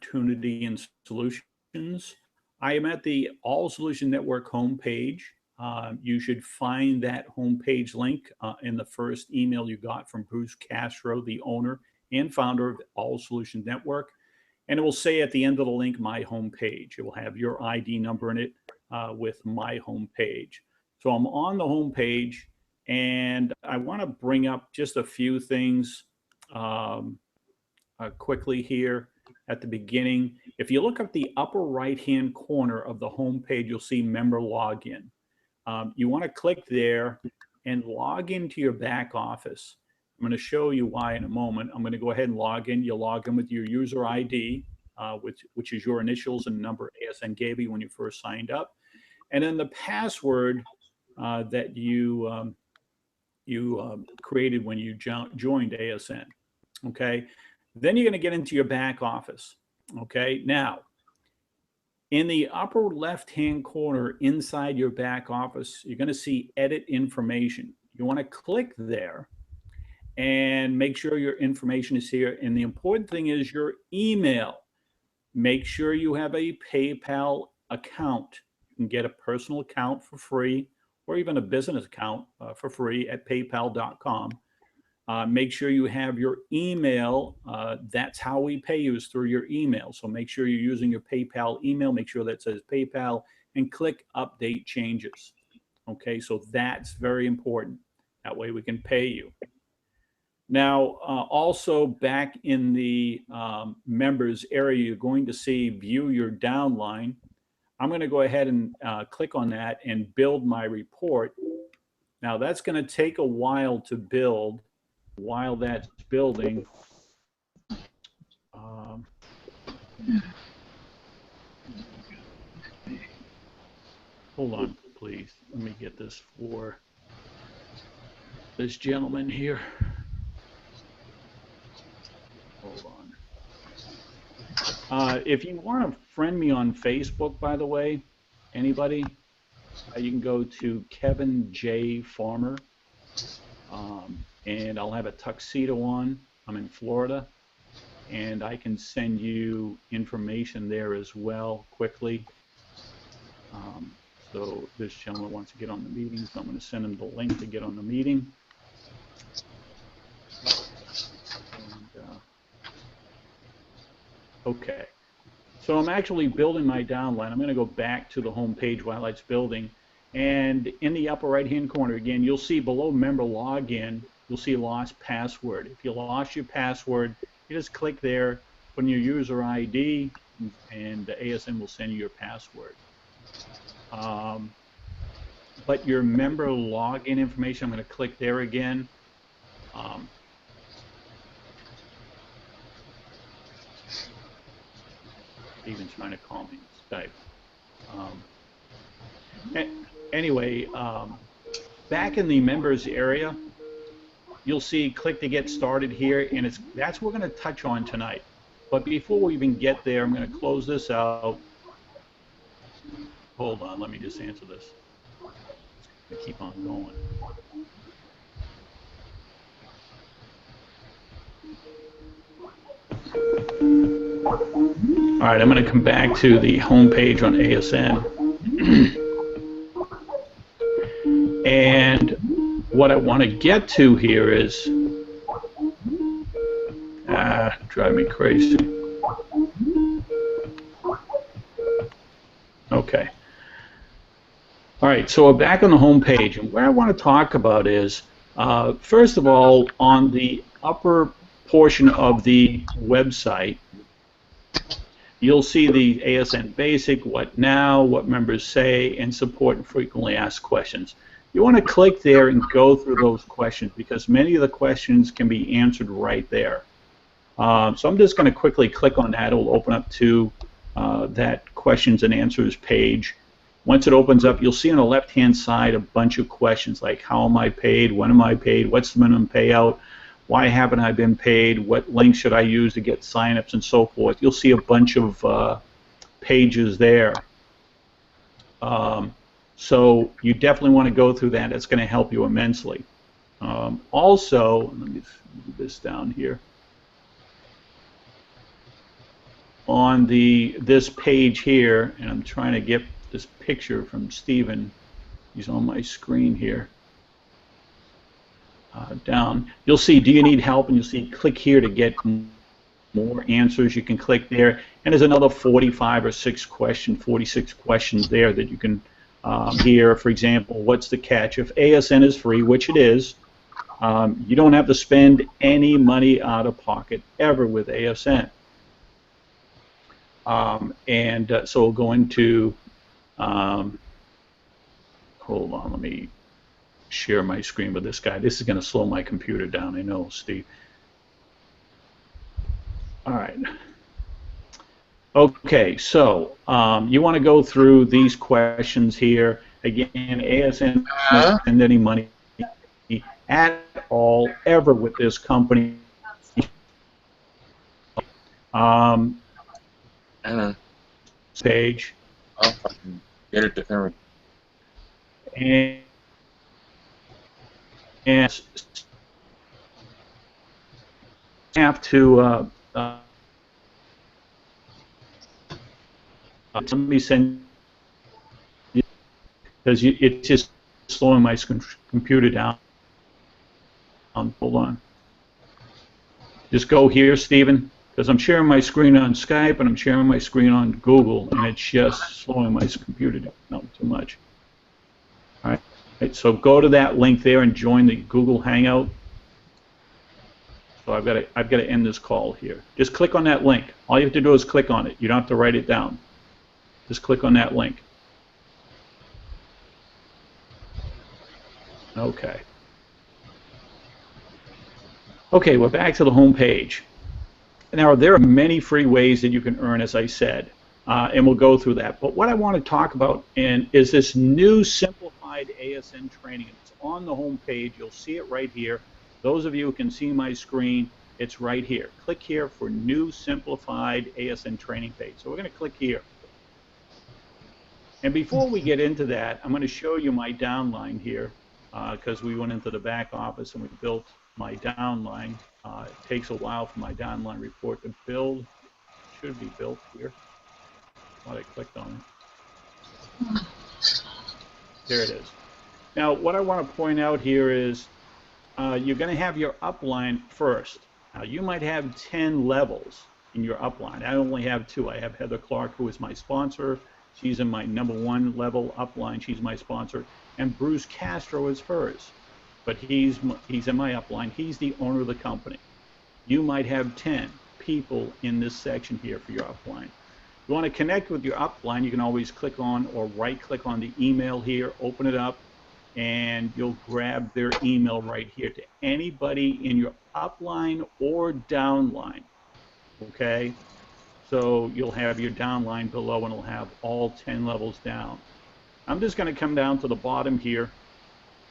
Opportunity and Solutions. I am at the All Solution Network homepage. You should find that homepage link in the first email you got from Bruce Castro, the owner and founder of All Solution Network. And it will say at the end of the link, my homepage. It will have your ID number in it with my homepage. So I'm on the homepage, and I want to bring up just a few things quickly here at the beginning. If you look at the upper right-hand corner of the homepage, you'll see member login. You want to click there and log into your back office. I'm going to show you why in a moment. I'm going to go ahead and log in. You log in with your user ID, which is your initials and number ASN gave you when you first signed up, and then the password that you created when you joined ASN. Okay, then you're going to get into your back office. Okay, now in the upper left-hand corner inside your back office, you're going to see edit information. You want to click there and make sure your information is here. And the important thing is your email. Make sure you have a PayPal account. You can get a personal account for free or even a business account for free at paypal.com. Make sure you have your email. That's how we pay you, is through your email. So make sure you're using your PayPal email. Make sure that says PayPal and click Update Changes. Okay, so that's very important. That way we can pay you. Now, also back in the members area, you're going to see View Your Downline. I'm going to go ahead and click on that and build my report. Now, that's going to take a while to build. While that's building, hold on, please. Let me get this for this gentleman here. Hold on. If you want to friend me on Facebook, by the way, anybody, you can go to Kevin J. Farmer. And I'll have a tuxedo on. I'm in Florida, and I can send you information there as well quickly. So this gentleman wants to get on the meeting, so I'm going to send him the link to get on the meeting. And, okay, so I'm actually building my downline. I'm going to go back to the home page while it's building, and in the upper right-hand corner, again, you'll see below member login, you'll see lost password. If you lost your password, you just click there, put in your user ID, and the ASN will send you your password. But your member login information, I'm going to click there again. Steven's trying to call me on Skype. Anyway, back in the members area, you'll see click to get started here, and that's what we're going to touch on tonight. But before we even get there, I'm going to close this out. Hold on, let me just answer this. I keep on going. All right, I'm going to come back to the home page on ASN. And what I want to get to here is, drive me crazy. Okay. All right, so we're back on the home page, and what I want to talk about is, first of all, on the upper portion of the website, you'll see the ASN Basic, What Now, What Members Say, and Support and Frequently Asked Questions. You want to click there and go through those questions because many of the questions can be answered right there. So I'm just going to quickly click on that. It will open up to that questions and answers page. Once it opens up, you'll see on the left-hand side a bunch of questions like how am I paid, when am I paid, what's the minimum payout, why haven't I been paid, what link should I use to get signups, and so forth. You'll see a bunch of pages there. So you definitely want to go through that. It's going to help you immensely. Also, let me move this down here. on this page here, and I'm trying to get this picture from Stephen. He's on my screen here. Down. You'll see, do you need help? And you'll see, click here to get more answers. You can click there. And there's another 46 questions there that you can hear. For example, what's the catch? If ASN is free, which it is, you don't have to spend any money out of pocket ever with ASN. So we'll go into, hold on, let me share my screen with this guy. This is going to slow my computer down, I know, Steve. All right. Okay, so you want to go through these questions here. Again, ASN doesn't spend any money at all ever with this company. Page. I'll fucking get it to him. And have to let me send you, because it's just slowing my computer down. Hold on. Just go here, Stephen, because I'm sharing my screen on Skype and I'm sharing my screen on Google, and it's just slowing my computer down too much. All right. So go to that link there and join the Google Hangout. So I've got to end this call here. Just click on that link. All you have to do is click on it. You don't have to write it down. Just click on that link. Okay. Okay, we're back to the home page. Now, there are many free ways that you can earn, as I said, and we'll go through that. But what I want to talk about is this new simplified ASN training. It's on the home page. You'll see it right here. Those of you who can see my screen, it's right here. Click here for new simplified ASN training page. So we're going to click here. And before we get into that, I'm going to show you my downline here, because we went into the back office and we built my downline. It takes a while for my downline report to build. It should be built here. Thought I clicked on it. There it is. Now, what I want to point out here is you're going to have your upline first. Now, you might have 10 levels in your upline. I only have 2. I have Heather Clark, who is my sponsor. She's in my #1 level upline. She's my sponsor. And Bruce Castro is hers. But he's in my upline. He's the owner of the company. You might have 10 people in this section here for your upline. If you want to connect with your upline, you can always click on or right-click on the email here, open it up, and you'll grab their email right here to anybody in your upline or downline. Okay? So you'll have your downline below, and it'll have all 10 levels down. I'm just going to come down to the bottom here.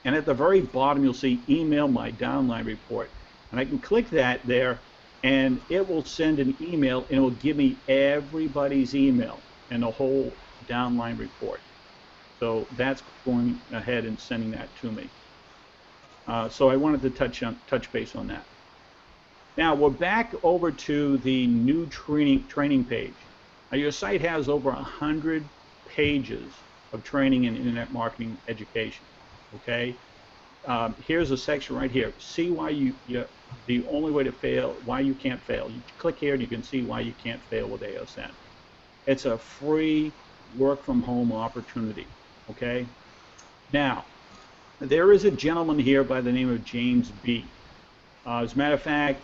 And at the very bottom, you'll see email my downline report. And I can click that there, and it will send an email, and it will give me everybody's email and the whole downline report. So that's going ahead and sending that to me. So I wanted to touch base on that. Now we're back over to the new training page. Now your site has over 100 pages of training in internet marketing education. Okay, here's a section right here. See why the only way to fail, why you can't fail. You click here and you can see why you can't fail with ASN. It's a free work from home opportunity. Okay, now there is a gentleman here by the name of James B. As a matter of fact,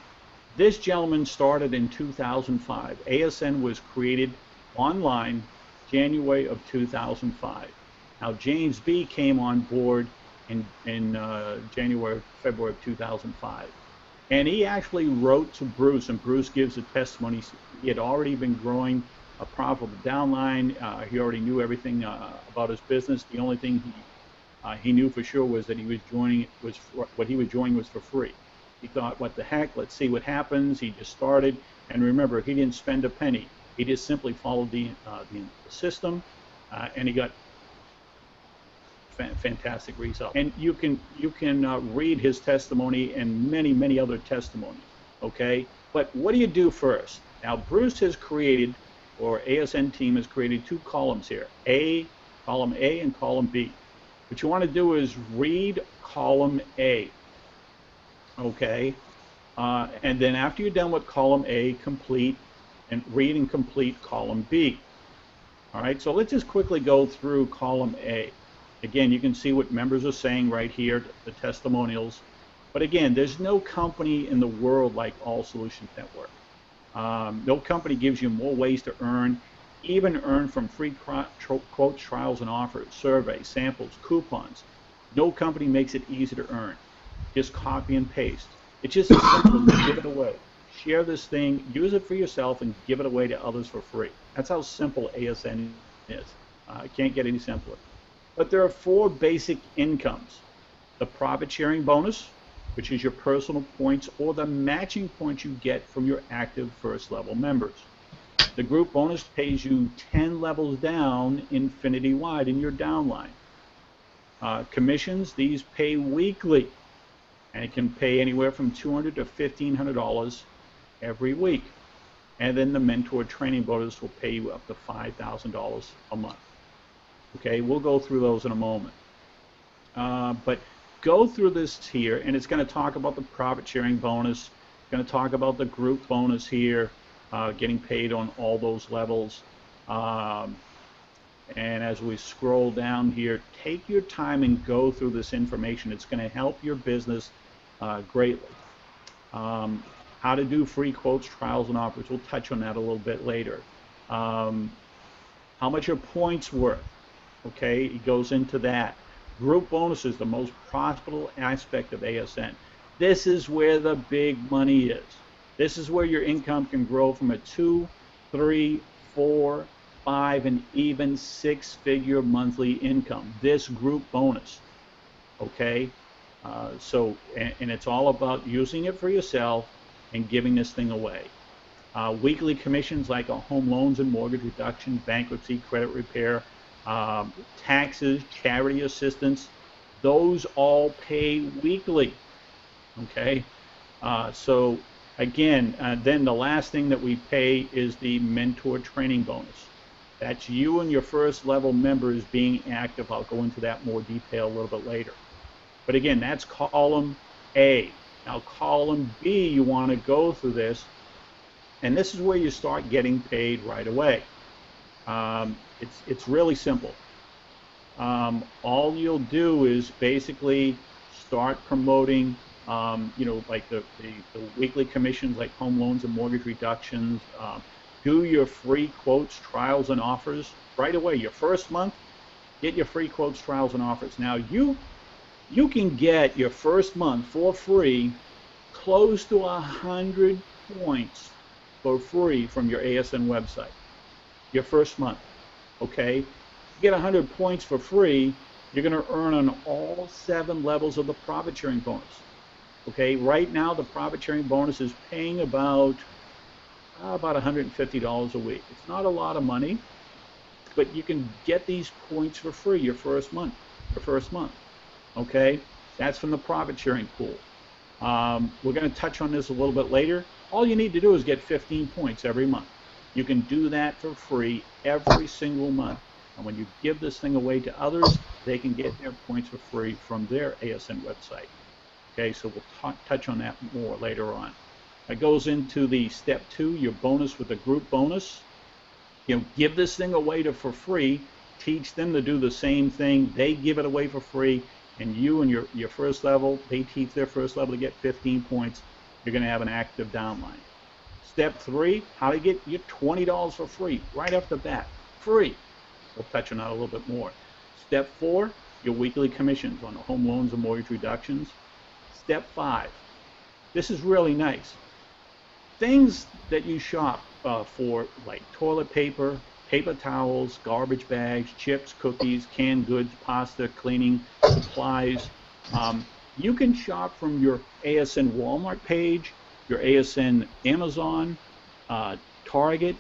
this gentleman started in 2005. ASN was created online January of 2005. Now, James B. came on board in January, February of 2005. And he actually wrote to Bruce, and Bruce gives a testimony. He had already been growing a profitable downline. He already knew everything about his business. The only thing he knew for sure was that what he was joining was for free. He thought, what the heck, let's see what happens. He just started. And remember, he didn't spend a penny. He just simply followed the system, and he got fantastic results. And you can read his testimony and many other testimonies. Okay, but what do you do first? Now, Bruce has created, or ASN team has created, two columns here, column A and column B. What you want to do is read column A, okay? And then after you're done with column A, complete and read and complete column B. All right, so let's just quickly go through column A. Again, you can see what members are saying right here, the testimonials. But again, there's no company in the world like All Solutions Network. No company gives you more ways to earn, even earn from free quotes, trials and offers, surveys, samples, coupons. No company makes it easy to earn. Just copy and paste. It's just as simple as give it away. Share this thing, use it for yourself, and give it away to others for free. That's how simple ASN is. It can't get any simpler. But there are 4 basic incomes. The profit sharing bonus, which is your personal points or the matching points you get from your active first level members. The group bonus pays you 10 levels down infinity-wide in your downline. Commissions, these pay weekly, and it can pay anywhere from $200 to $1,500 every week. And then the mentor training bonus will pay you up to $5,000 a month. Okay, we'll go through those in a moment. But go through this here, and it's going to talk about the profit sharing bonus. It's going to talk about the group bonus here, getting paid on all those levels. And as we scroll down here, take your time and go through this information. It's going to help your business greatly. How to do free quotes, trials, and offers. We'll touch on that a little bit later. How much are points worth? Okay, it goes into that. Group bonus is the most profitable aspect of ASN. This is where the big money is. This is where your income can grow from a 2, 3, 4, 5, and even 6-figure monthly income. This group bonus, okay? And it's all about using it for yourself and giving this thing away. Weekly commissions like a home loans and mortgage reduction, bankruptcy, credit repair, taxes, charity assistance, those all pay weekly, okay? So again, then the last thing that we pay is the mentor training bonus. That's you and your first level members being active. I'll go into that more detail a little bit later. But again, that's column A. Now column B, you want to go through this, and this is where you start getting paid right away. It's really simple. All you'll do is basically start promoting, like the weekly commissions like home loans and mortgage reductions. Do your free quotes, trials, and offers right away. Your first month, get your free quotes, trials, and offers. Now you can get your first month for free close to 100 points for free from your ASN website. Your first month. Okay, you get 100 points for free, you're going to earn on all 7 levels of the profit sharing bonus. Okay, right now the profit sharing bonus is paying about $150 a week. It's not a lot of money, but you can get these points for free your first month. Okay, that's from the profit sharing pool. We're going to touch on this a little bit later. All you need to do is get 15 points every month. You can do that for free every single month. And when you give this thing away to others, they can get their points for free from their ASN website. Okay, so we'll touch on that more later on. It goes into the step 2, your bonus with the group bonus. Give this thing away for free. Teach them to do the same thing. They give it away for free. And you and your first level, they teach their first level to get 15 points. You're going to have an active downline. Step 3, how to get your $20 for free right off the bat. Free. We'll touch on that a little bit more. Step 4, your weekly commissions on the home loans and mortgage reductions. Step 5, this is really nice. Things that you shop for, like toilet paper, paper towels, garbage bags, chips, cookies, canned goods, pasta, cleaning supplies. You can shop from your ASN Walmart page, your ASN Amazon, Target,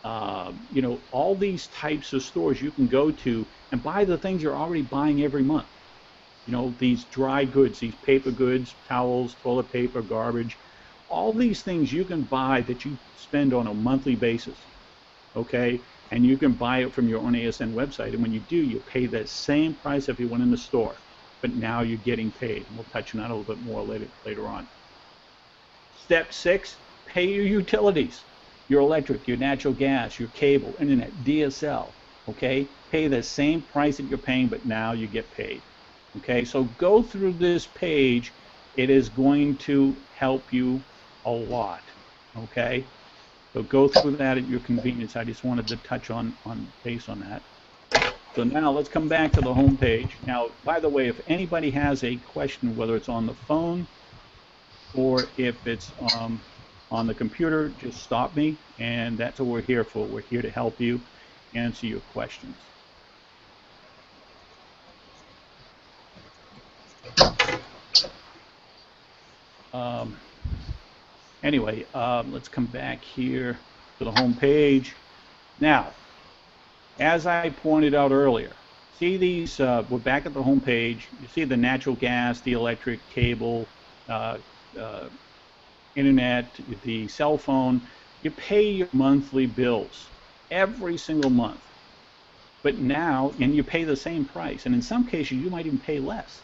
all these types of stores you can go to and buy the things you're already buying every month. These dry goods, these paper goods, towels, toilet paper, garbage. all these things you can buy that you spend on a monthly basis, okay? And you can buy it from your own ASN website. And when you do, you pay the same price if you went in the store, but now you're getting paid. And we'll touch on that a little bit more later on. Step 6, pay your utilities, your electric, your natural gas, your cable, internet, DSL, okay? Pay the same price that you're paying, but now you get paid, okay? So go through this page. It is going to help you a lot, okay? So go through that at your convenience. I just wanted to touch on base on that. So now let's come back to the home page. Now, by the way, if anybody has a question, whether it's on the phone or if it's on the computer, just stop me, and that's what we're here for. We're here to help you answer your questions. Anyway, let's come back here to the home page. Now, as I pointed out earlier, see these, we're back at the home page. You see the natural gas, the electric, cable, internet, the cell phone. You pay your monthly bills every single month. But now, and you pay the same price. And in some cases, you might even pay less.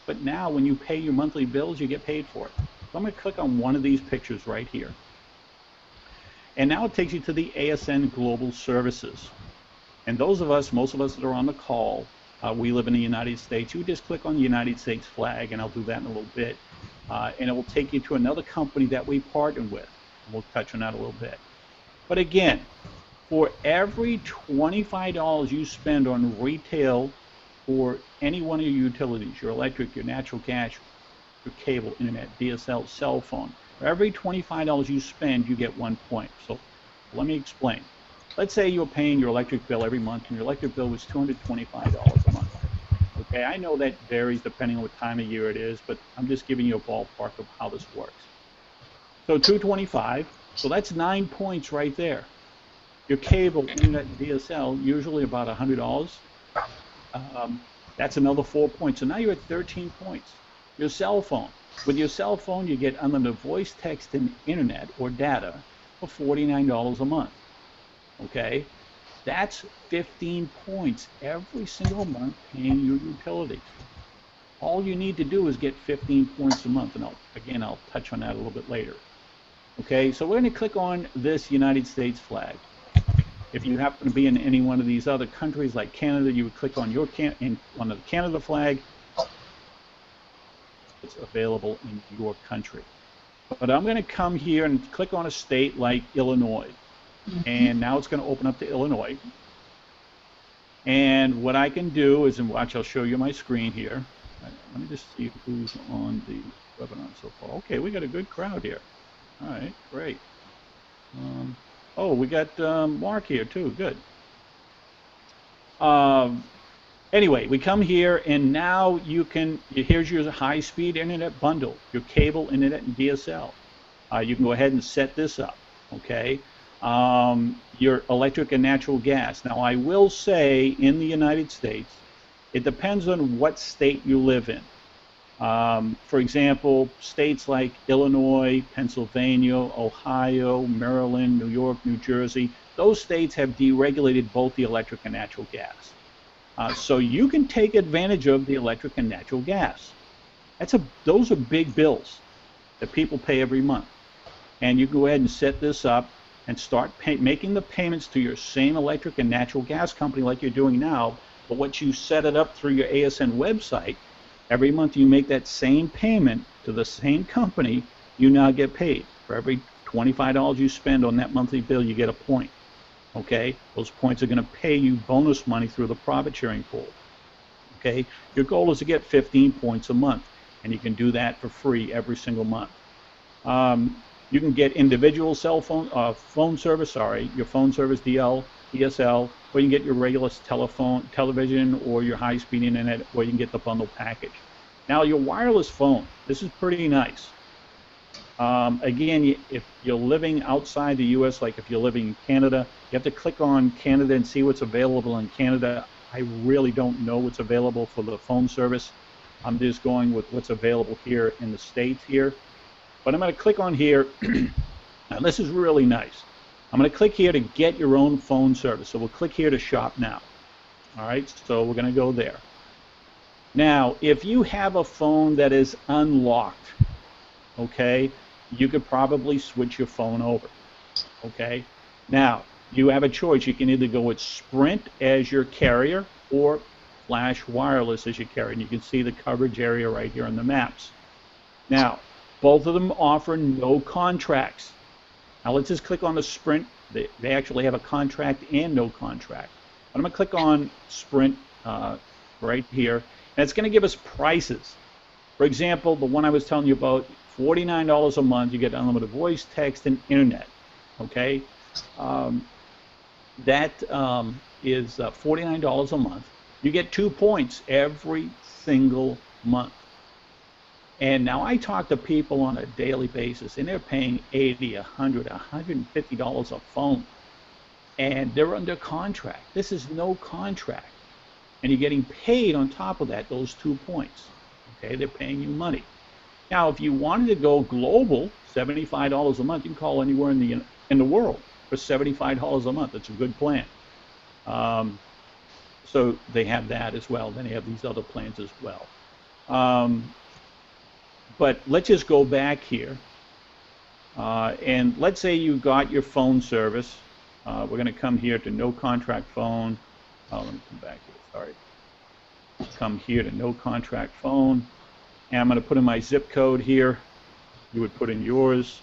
But now, when you pay your monthly bills, you get paid for it. So I'm going to click on one of these pictures right here. And now it takes you to the ASN Global Services. And those of us, most of us that are on the call, we live in the United States. You just click on the United States flag, and I'll do that in a little bit. And it will take you to another company that we partner with. We'll touch on that a little bit. But again, for every $25 you spend on retail for any one of your utilities, your electric, your natural gas, your cable, internet, DSL, cell phone, for every $25 you spend, you get 1 point. So let me explain. Let's say you're paying your electric bill every month, and your electric bill was $225 a month. Okay, I know that varies depending on what time of year it is, but I'm just giving you a ballpark of how this works. So $225, so that's 9 points right there. Your cable, internet, and DSL, usually about $100. That's another 4 points. So now you're at 13 points. Your cell phone. With your cell phone, you get unlimited voice, text, and internet or data for $49 a month. Okay? That's 15 points every single month paying your utilities. All you need to do is get 15 points a month, and I'll touch on that a little bit later. Okay, so we're going to click on this United States flag. If you happen to be in any one of these other countries like Canada, you would click on on the Canada flag. It's available in your country. But I'm going to come here and click on a state like Illinois. And now it's going to open up to Illinois. And what I can do is, and watch, I'll show you my screen here. Let me just see who's on the webinar so far. Okay, we got a good crowd here. All right, great. Oh, we got Mark here too. Good. Anyway, we come here, and now you can, here's your high-speed internet bundle, your cable, internet, and DSL. You can go ahead and set this up, okay? Your electric and natural gas. Now, I will say in the United States, it depends on what state you live in. For example, states like Illinois, Pennsylvania, Ohio, Maryland, New York, New Jersey, those states have deregulated both the electric and natural gas. So you can take advantage of the electric and natural gas. Those are big bills that people pay every month. And you can go ahead and set this up and start making the payments to your same electric and natural gas company like you're doing now. But once you set it up through your ASN website, every month you make that same payment to the same company, you now get paid. For every $25 you spend on that monthly bill, you get a point. Okay? Those points are going to pay you bonus money through the profit sharing pool. Okay? Your goal is to get 15 points a month, and you can do that for free every single month. You can get individual phone service, your phone service, DSL, or you can get your regular television, or your high-speed internet, or you can get the bundle package. Now, your wireless phone, this is pretty nice. Again, if you're living outside the U.S., like if you're living in Canada, you have to click on Canada and see what's available in Canada. I really don't know what's available for the phone service. I'm just going with what's available here in the States here. But I'm going to click on here. Now, this is really nice. I'm going to click here to get your own phone service. So we'll click here to shop now. All right, so we're going to go there. Now, if you have a phone that is unlocked, okay, you could probably switch your phone over, okay? Now, you have a choice. You can either go with Sprint as your carrier or Flash Wireless as your carrier. And you can see the coverage area right here on the maps. Now, both of them offer no contracts. Now, let's just click on the Sprint. They actually have a contract and no contract. But I'm going to click on Sprint right here. And it's going to give us prices. For example, the one I was telling you about, $49 a month, you get unlimited voice, text, and internet. Okay, that is $49 a month. You get 2 points every single month. And now I talk to people on a daily basis, and they're paying $80, $100, $150 a phone, and they're under contract. This is no contract. And you're getting paid on top of that, those 2 points. Okay, they're paying you money. Now, if you wanted to go global, $75 a month, you can call anywhere in the world for $75 a month. It's a good plan. So they have that as well. Then they have these other plans as well. But let's just go back here. And let's say you got your phone service. We're going to come here to no contract phone. Let me come back here. Sorry. Come here to no contract phone. And I'm going to put in my zip code here. You would put in yours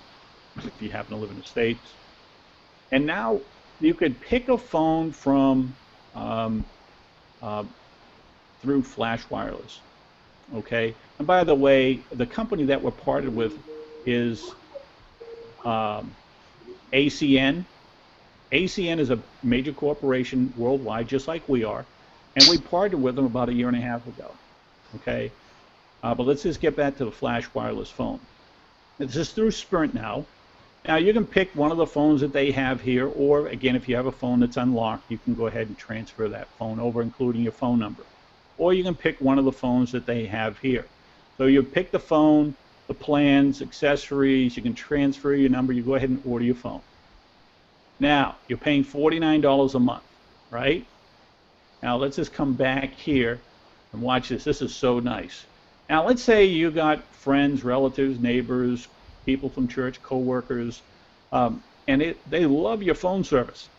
if you happen to live in the States. And now you could pick a phone from through Flash Wireless. Okay. And by the way, the company that we're partnered with is ACN. ACN is a major corporation worldwide, just like we are. And we partnered with them about 1.5 years ago. Okay. But let's just get back to the Flash Wireless phone. This is through Sprint now. Now you can pick one of the phones that they have here, or again, if you have a phone that's unlocked, you can go ahead and transfer that phone over, including your phone number. Or you can pick one of the phones that they have here. So you pick the phone, the plans, accessories, you can transfer your number, you go ahead and order your phone. Now, you're paying $49 a month, right? Now let's just come back here and watch this. This is so nice. Now let's say you got friends, relatives, neighbors, people from church, co-workers, and they love your phone service.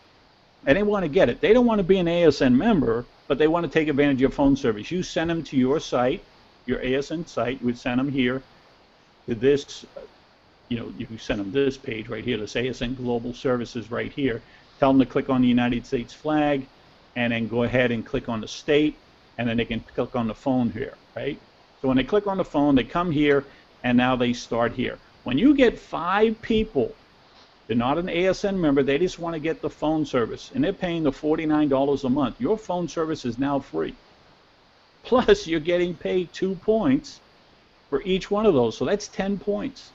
And they want to get it. They don't want to be an ASN member, but they want to take advantage of your phone service. You send them to your site, your ASN site. You would send them here to this, you send them this page right here, this ASN Global Services right here. Tell them to click on the United States flag, and then go ahead and click on the state, and then they can click on the phone here, right? So when they click on the phone, they come here, and now they start here. When you get 5 people, they're not an ASN member, they just want to get the phone service, and they're paying the $49 a month. Your phone service is now free. Plus, you're getting paid 2 points for each one of those, so that's 10 points.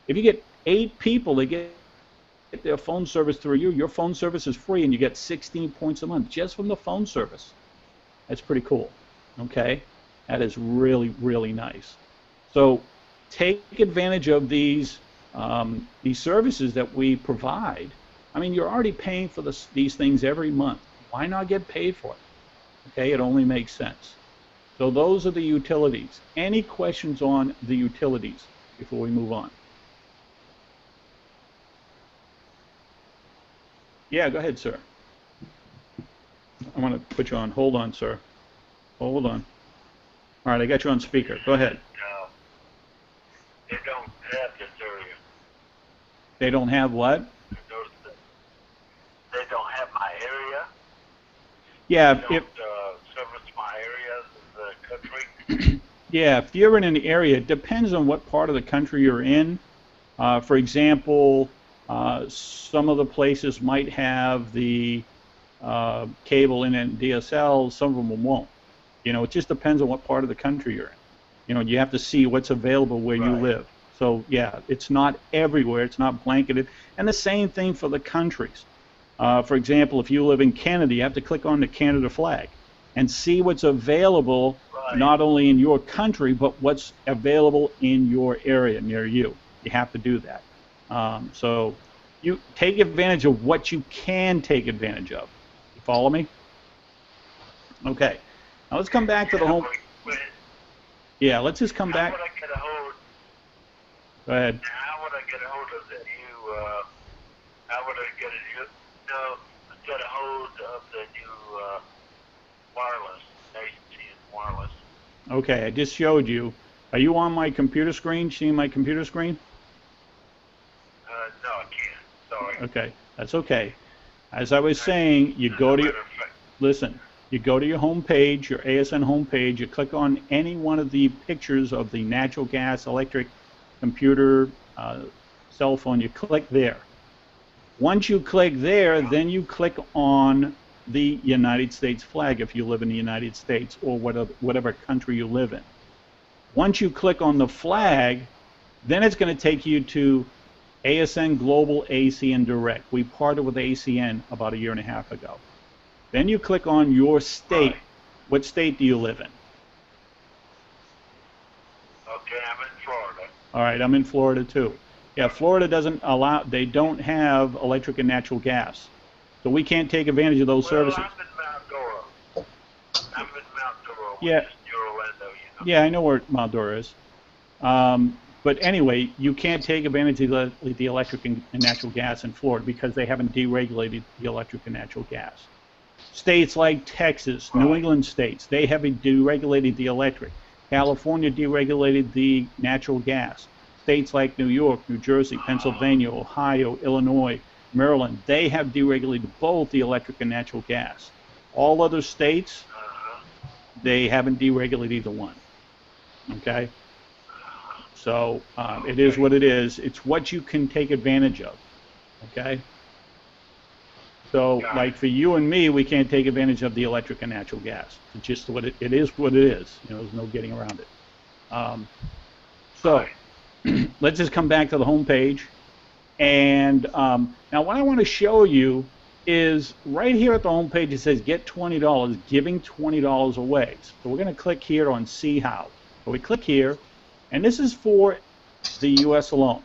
If you get 8 people, they get their phone service through you, your phone service is free, and you get 16 points a month just from the phone service. That's pretty cool, okay? That is really, really nice. So take advantage of these services that we provide. I mean, you're already paying for these things every month. Why not get paid for it? Okay, it only makes sense. So those are the utilities. Any questions on the utilities before we move on? Yeah, go ahead, sir. I want to put you on. Hold on, sir. Hold on. All right, I got you on speaker. Go ahead. They don't have this area. They don't have what? They don't have my area. Yeah, They don't service my area in the country. Yeah, if you're in an area, it depends on what part of the country you're in. For example, some of the places might have the cable in and DSL, some of them won't. It just depends on what part of the country you're in. You have to see what's available where you live. So yeah, it's not everywhere, it's not blanketed. And the same thing for the countries. For example, if you live in Canada, you have to click on the Canada flag and see what's available not only in your country, but what's available in your area near you. You have to do that. So you take advantage of what you can take advantage of. You follow me? Okay. Now let's come back to the home. Yeah, let's just come back. How would I get a hold? Go ahead. How would I get a hold of the new? How would I get get a hold of the new wireless? AT&T wireless. Okay, I just showed you. Are you on my computer screen? Seeing my computer screen? No, I can't. Sorry. Okay, that's okay. As I was saying, you go to your, listen, you go to your home page, your ASN home page, you click on any one of the pictures of the natural gas, electric, computer, cell phone, you click there. Once you click there, then you click on the United States flag if you live in the United States or whatever country you live in. Once you click on the flag, then it's going to take you to ASN Global ACN Direct. We partnered with ACN about 1.5 years ago. Then you click on your state. What state do you live in? Okay, I'm in Florida. All right, I'm in Florida too. Yeah, Florida doesn't allow, they don't have electric and natural gas. So we can't take advantage of those services. I'm in Mount Dora. I'm in Mount Dora, which Yeah. is near Orlando, you know. Yeah, I know where Mount Dora is. But anyway, you can't take advantage of the electric and natural gas in Florida because they haven't deregulated the electric and natural gas. States like Texas, New England states, they haven't deregulated the electric. California deregulated the natural gas. States like New York, New Jersey, Pennsylvania, Ohio, Illinois, Maryland, they have deregulated both the electric and natural gas. All other states, they haven't deregulated either one. Okay? So it is what it is. It's what you can take advantage of. Okay? So like for you and me, we can't take advantage of the electric and natural gas. It's just what it is what it is. You know, there's no getting around it. So let's just come back to the home page. And now what I want to show you is right here at the home page, it says get $20, giving $20 away. So we're going to click here on see how. So we click here, and this is for the U.S. alone.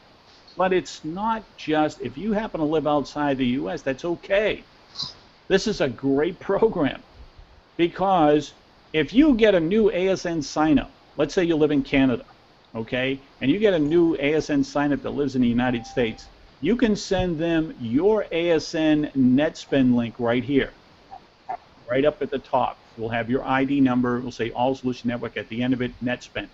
But it's not just, if you happen to live outside the U.S., that's okay. This is a great program because if you get a new ASN sign-up, let's say you live in Canada, okay, and you get a new ASN sign-up that lives in the United States, you can send them your ASN NetSpend link right here, right up at the top. We'll have your ID number. We'll say All Solution Network at the end of it, NetSpend.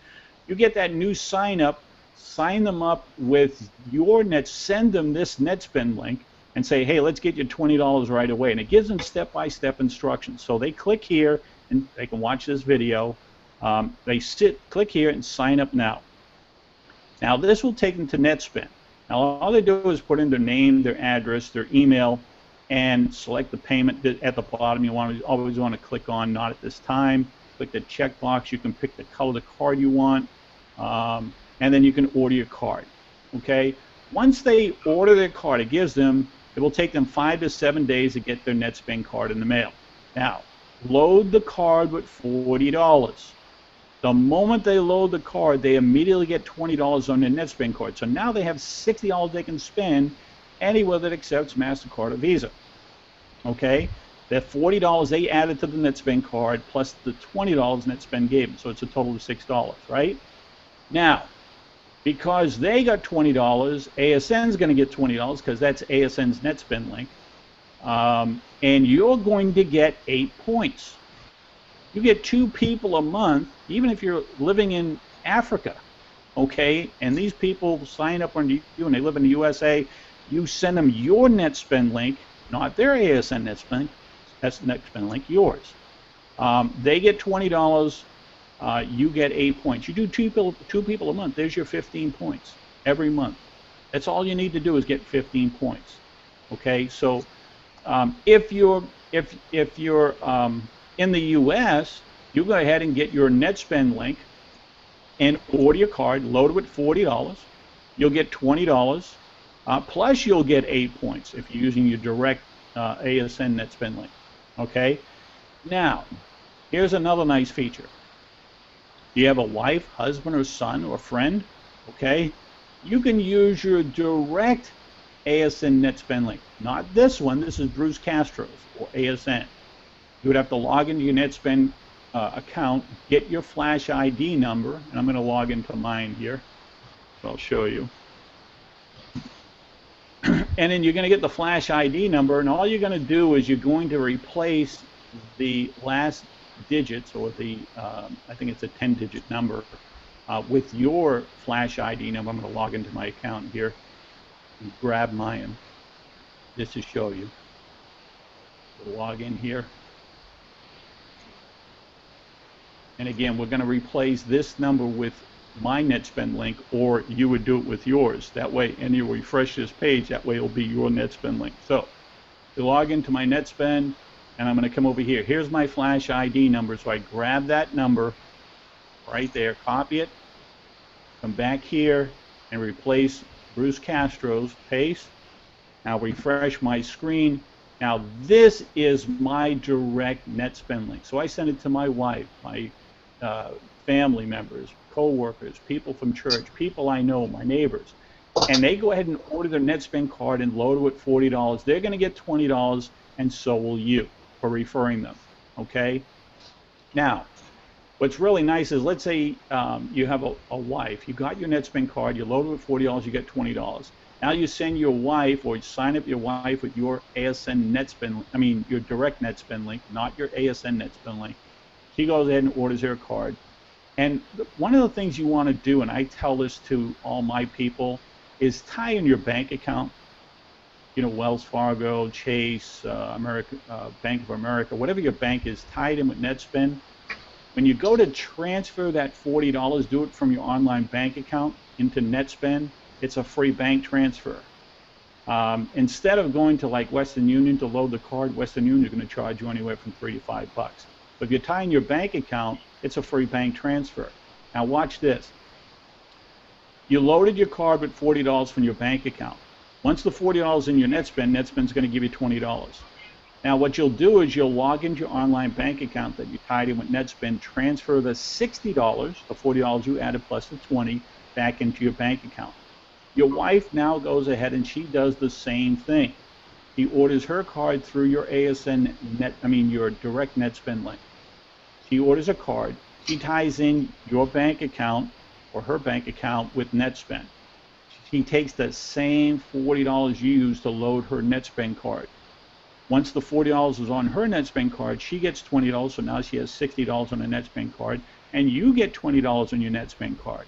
You get that new sign-up, sign them up with your send them this NetSpend link and say, hey, let's get you $20 right away. And it gives them step-by-step instructions. So they click here and they can watch this video. They click here and sign up now. Now this will take them to NetSpend. Now all they do is put in their name, their address, their email, and select the payment at the bottom. You always want to click on not at this time. Click the checkbox. You can pick the color of the card you want. And then you can order your card. Okay. Once they order their card, it will take them 5 to 7 days to get their NetSpend card in the mail. Now, load the card with $40. The moment they load the card, they immediately get $20 on their NetSpend card. So now they have $60 they can spend anywhere that accepts MasterCard or Visa. Okay. That $40 they added to the NetSpend card plus the $20 NetSpend gave them. So it's a total of $6, right? Now, because they got $20, ASN's going to get $20 because that's ASN's NetSpend link. And you're going to get 8 points. You get 2 people a month, even if you're living in Africa, okay? And these people sign up on you and they live in the USA. You send them your NetSpend link, not their ASN NetSpend. That's NetSpend link, yours. They get $20. You get 8 points. You do two people a month. There's your 15 points every month. That's all you need to do is get 15 points. Okay, so if you're in the U.S., you go ahead and get your NetSpend link and order your card, load it with $40. You'll get $20. Plus, you'll get 8 points if you're using your direct ASN NetSpend link. Okay. Now, here's another nice feature. You have a wife, husband, or son, or friend, okay? you can use your direct ASN NetSpend link. Not this one. This is Bruce Castro's or ASN. You would have to log into your NetSpend account, get your Flash ID number, and I'm going to log into mine here. So I'll show you. And then you're going to get the Flash ID number, and all you're going to do is you're going to replace the last digits, or the, I think it's a 10-digit number, with your Flash ID number. I'm going to log into my account here and grab mine just to show you. So log in here. And again, we're going to replace this number with my NetSpend link, or you would do it with yours. That way, and you refresh this page, that way it'll be your NetSpend link. So, you log into my NetSpend, and I'm going to come over here. Here's my Flash ID number, so I grab that number right there, copy it, come back here, and replace Bruce Castro's, paste. Now refresh my screen. Now this is my direct NetSpend link. So I send it to my wife, my family members, co-workers, people from church, people I know, my neighbors, and they go ahead and order their NetSpend card and load it with $40. They're going to get $20, and so will you for referring them. Okay. Now, what's really nice is, let's say you have a wife. You got your NetSpend card, you load it with $40, you get $20. Now you send your wife, or you sign up your wife with your ASN NetSpend, I mean your direct NetSpend link, not your ASN NetSpend link. She goes ahead and orders her card. And one of the things you want to do, and I tell this to all my people, is tie in your bank account. You know, Wells Fargo, Chase, Bank of America, whatever your bank is, tie it in with NetSpend. When you go to transfer that $40, do it from your online bank account into NetSpend. It's a free bank transfer. Instead of going to like Western Union to load the card, Western Union is going to charge you anywhere from $3 to $5. But if you tie in your bank account, it's a free bank transfer. Now watch this. You loaded your card with $40 from your bank account. Once the $40 in your NetSpend, NetSpend's going to give you $20. Now what you'll do is you'll log into your online bank account that you tied in with NetSpend, transfer the $60, the $40 you added plus the $20, back into your bank account. Your wife now goes ahead and she does the same thing. She orders her card through your ASN your direct NetSpend link. She orders a card. She ties in your bank account or her bank account with NetSpend. She takes the same $40 you used to load her NetSpend card. Once the $40 is on her NetSpend card, she gets $20, so now she has $60 on a NetSpend card, and you get $20 on your NetSpend card.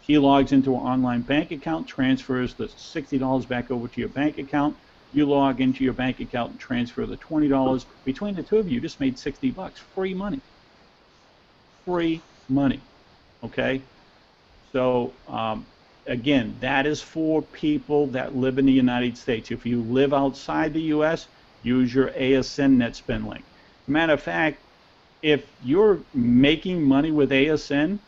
She logs into her online bank account, transfers the $60 back over to your bank account. You log into your bank account and transfer the $20. Between the two of you just made $60. Free money. Free money. Okay? So, again, that is for people that live in the United States. If you live outside the U.S., use your ASN NetSpend link. Matter of fact, if you're making money with ASN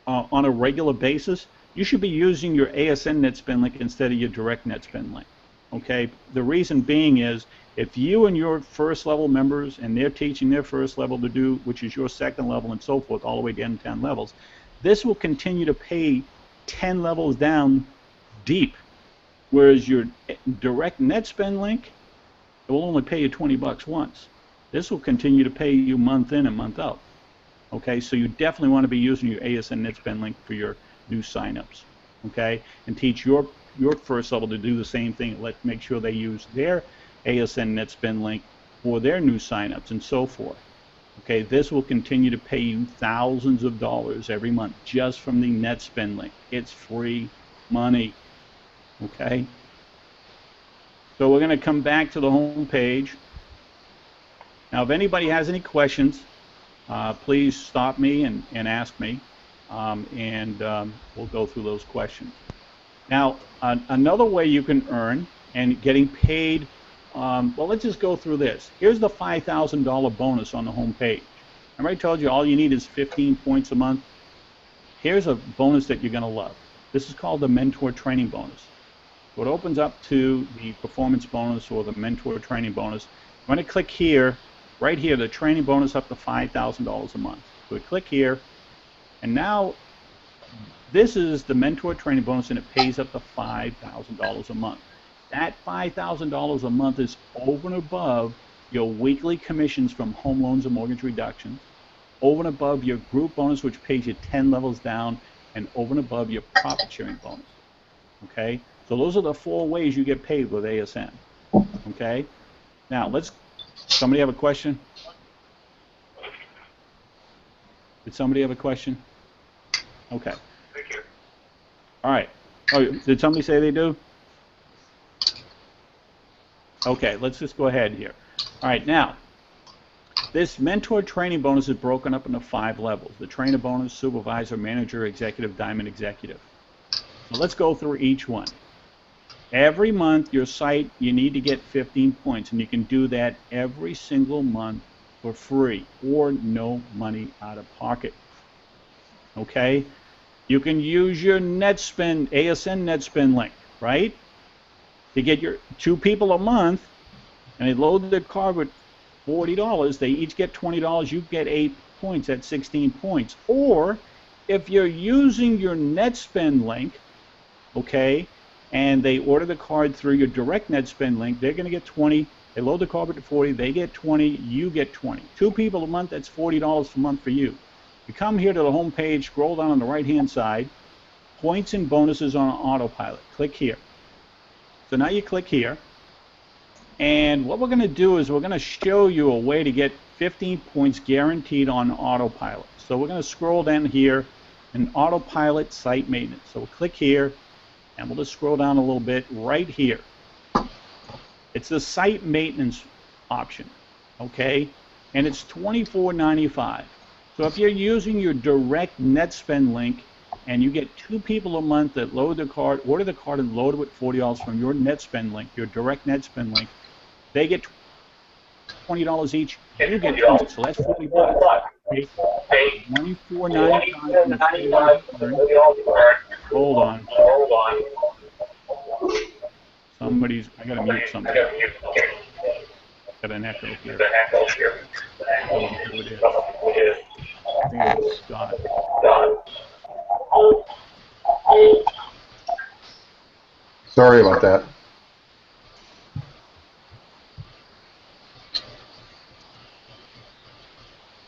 on a regular basis, you should be using your ASN NetSpend link instead of your direct NetSpend link. Okay? The reason being is, if you and your first level members, and they're teaching their first level to do, which is your second level and so forth, all the way down to 10 levels, this will continue to pay 10 levels down deep. Whereas your direct NetSpend link, it will only pay you $20 once. This will continue to pay you month in and month out. Okay, so you definitely want to be using your ASN NetSpend link for your new signups. Okay, and teach your first level to do the same thing. Let's make sure they use their ASN NetSpend link for their new signups and so forth. Okay, this will continue to pay you thousands of dollars every month just from the NetSpend link. It's free money. Okay. So we're going to come back to the home page. Now, if anybody has any questions, please stop me and ask me, and we'll go through those questions. Now, another way you can earn and getting paid, well, let's just go through this. Here's the $5,000 bonus on the home page. Remember I told you all you need is 15 points a month? Here's a bonus that you're going to love. This is called the Mentor Training Bonus. So it opens up to the performance bonus or the mentor training bonus. I'm going to click here, right here, the training bonus up to $5,000 a month. So we click here, and now This is the mentor training bonus, and it pays up to $5,000 a month. That $5,000 a month is over and above your weekly commissions from home loans and mortgage reductions, over and above your group bonus, which pays you 10 levels down, and over and above your profit sharing bonus. Okay? So those are the 4 ways you get paid with ASN. Okay? Now, somebody have a question? Did somebody have a question? Okay. Thank you. All right. Oh, did somebody say they do? Okay, let's just go ahead here. All right, now, this mentor training bonus is broken up into 5 levels. The trainer bonus, supervisor, manager, executive, diamond executive. So let's go through each one. Every month, your site, you need to get 15 points, and you can do that every single month for free or no money out of pocket. Okay? You can use your NetSpend, ASN NetSpend link, right? To get your 2 people a month, and they load their card with $40, they each get $20, you get 8 points, that's 16 points. Or if you're using your NetSpend link, okay, and they order the card through your direct NetSpend link, they're going to get 20. They load the card with 40, they get 20, you get 20. 2 people a month, that's $40 a month for you. You come here to the home page, scroll down on the right-hand side, points and bonuses on autopilot. Click here. So now you click here, and what we're going to do is we're going to show you a way to get 15 points guaranteed on autopilot. So we're going to scroll down here in autopilot site maintenance. So we'll click here, and we'll just scroll down a little bit right here. It's the site maintenance option, okay? And it's $24.95. So if you're using your direct NetSpend link and you get 2 people a month that load the card, order the card and load it with $40 from your NetSpend link, your direct NetSpend link, they get $20 each, you get 20, so that's $40. Okay? $24.95. Hold on. Somebody's, I gotta mute somebody. Got an echo here. Oh, who it is. I think it's Scott. Sorry about that.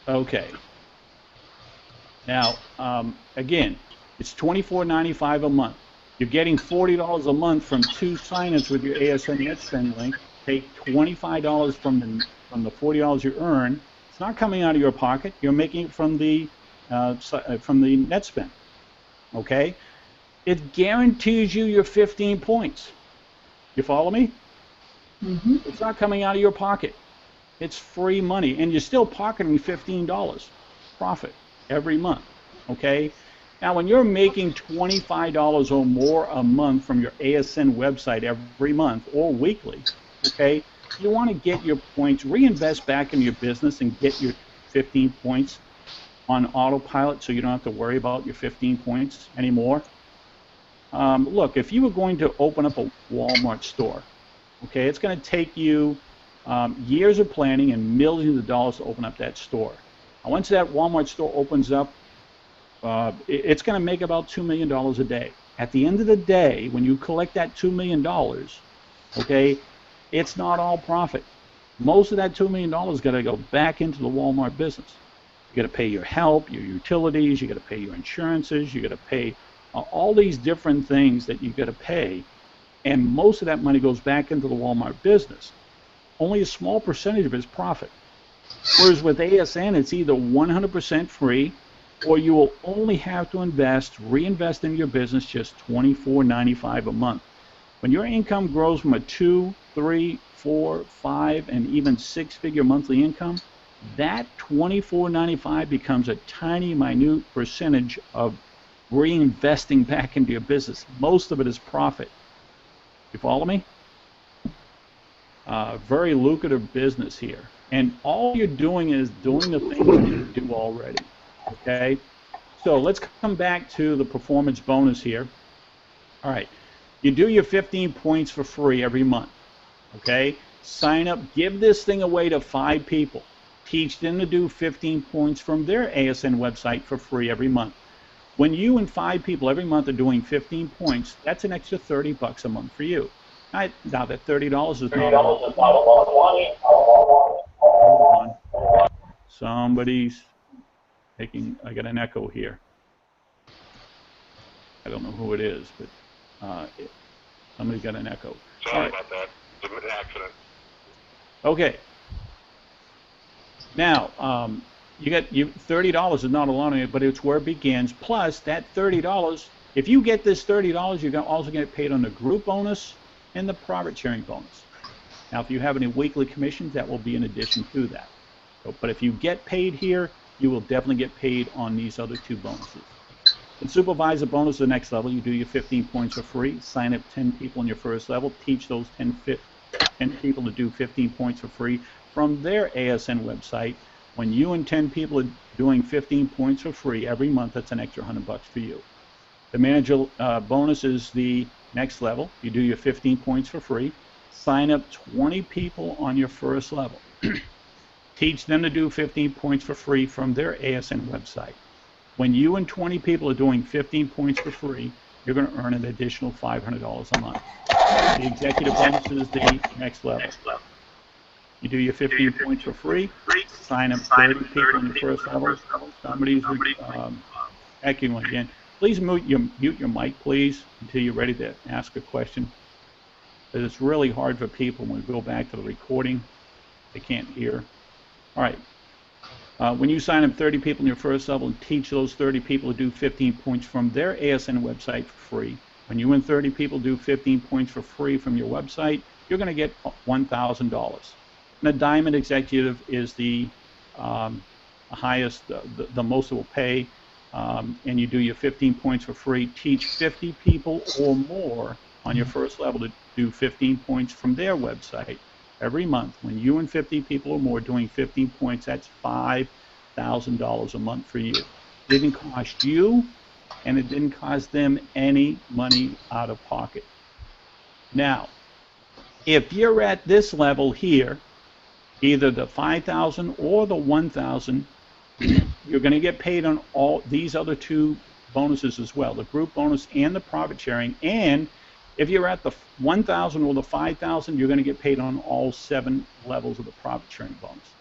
Okay. Now, again, it's $24.95 a month. You're getting $40 a month from 2 sign-ups with your ASN NetSpend link. Take $25 from the $40 you earn. It's not coming out of your pocket. You're making it from the NetSpend. Okay? It guarantees you your 15 points. You follow me? Mm-hmm. It's not coming out of your pocket. It's free money, and you're still pocketing $15 profit every month. Okay? Now, when you're making $25 or more a month from your ASN website every month or weekly, okay, you want to get your points, reinvest back in your business and get your 15 points on autopilot so you don't have to worry about your 15 points anymore. Look, if you were going to open up a Walmart store, okay, it's going to take you years of planning and millions of dollars to open up that store. And once that Walmart store opens up, it's going to make about $2 million a day. At the end of the day, when you collect that $2 million, okay, it's not all profit. Most of that $2 million is going to go back into the Walmart business. You got to pay your help, your utilities, you got to pay your insurances, you got to pay all these different things that you got to pay, and most of that money goes back into the Walmart business. Only a small percentage of it is profit. Whereas with ASN, it's either 100% free, or you will only have to reinvest in your business just $24.95 a month. When your income grows from a 2, 3, 4, 5, and even 6-figure monthly income, that $24.95 becomes a tiny, minute percentage of reinvesting back into your business. Most of it is profit. You follow me? Very lucrative business here. And all you're doing is doing the things that you do already. Okay? So let's come back to the performance bonus here. All right. You do your 15 points for free every month. Okay? Sign up. Give this thing away to 5 people. Teach them to do 15 points from their ASN website for free every month. When you and 5 people every month are doing 15 points, that's an extra $30 a month for you. Now that $30 is not a lot. Hold on. Somebody's making, I got an echo here. I don't know who it is, but somebody got an echo. Sorry about that. It's an accident. Okay. Now, you $30 is not a lot of it, but it's where it begins. Plus, that $30, if you get this $30, you're also going to get paid on the group bonus and the profit sharing bonus. Now, if you have any weekly commissions, that will be in addition to that. But if you get paid here, you will definitely get paid on these other 2 bonuses. The supervisor bonus is the next level. You do your 15 points for free. Sign up 10 people in your first level. Teach those 10 people to do 15 points for free from their ASN website. When you and 10 people are doing 15 points for free every month, that's an extra $100 for you. The manager bonus is the next level. You do your 15 points for free. Sign up 20 people on your first level. Teach them to do 15 points for free from their ASN website. When you and 20 people are doing 15 points for free, you're going to earn an additional $500 a month. The executive bonus is the next level. You do your 15 points for free, sign up 30 people in the first level. Somebody's echoing again. Please mute your mic, please, until you're ready to ask a question. Because it's really hard for people when we go back to the recording. They can't hear. All right. When you sign up 30 people in your first level and teach those 30 people to do 15 points from their ASN website for free, when you and 30 people do 15 points for free from your website, you're going to get $1,000. And a diamond executive is the highest, the most it will pay, and you do your 15 points for free. Teach 50 people or more on your first level to do 15 points from their website every month. When you and 50 people or more doing 15 points, that's $5,000 a month for you. It didn't cost you, and it didn't cost them any money out of pocket. Now, if you're at this level here, either the 5,000 or the 1,000, you're going to get paid on all these other 2 bonuses as well, the group bonus and the profit sharing. And if you're at the 1,000 or the 5,000, you're going to get paid on all 7 levels of the profit sharing bonus.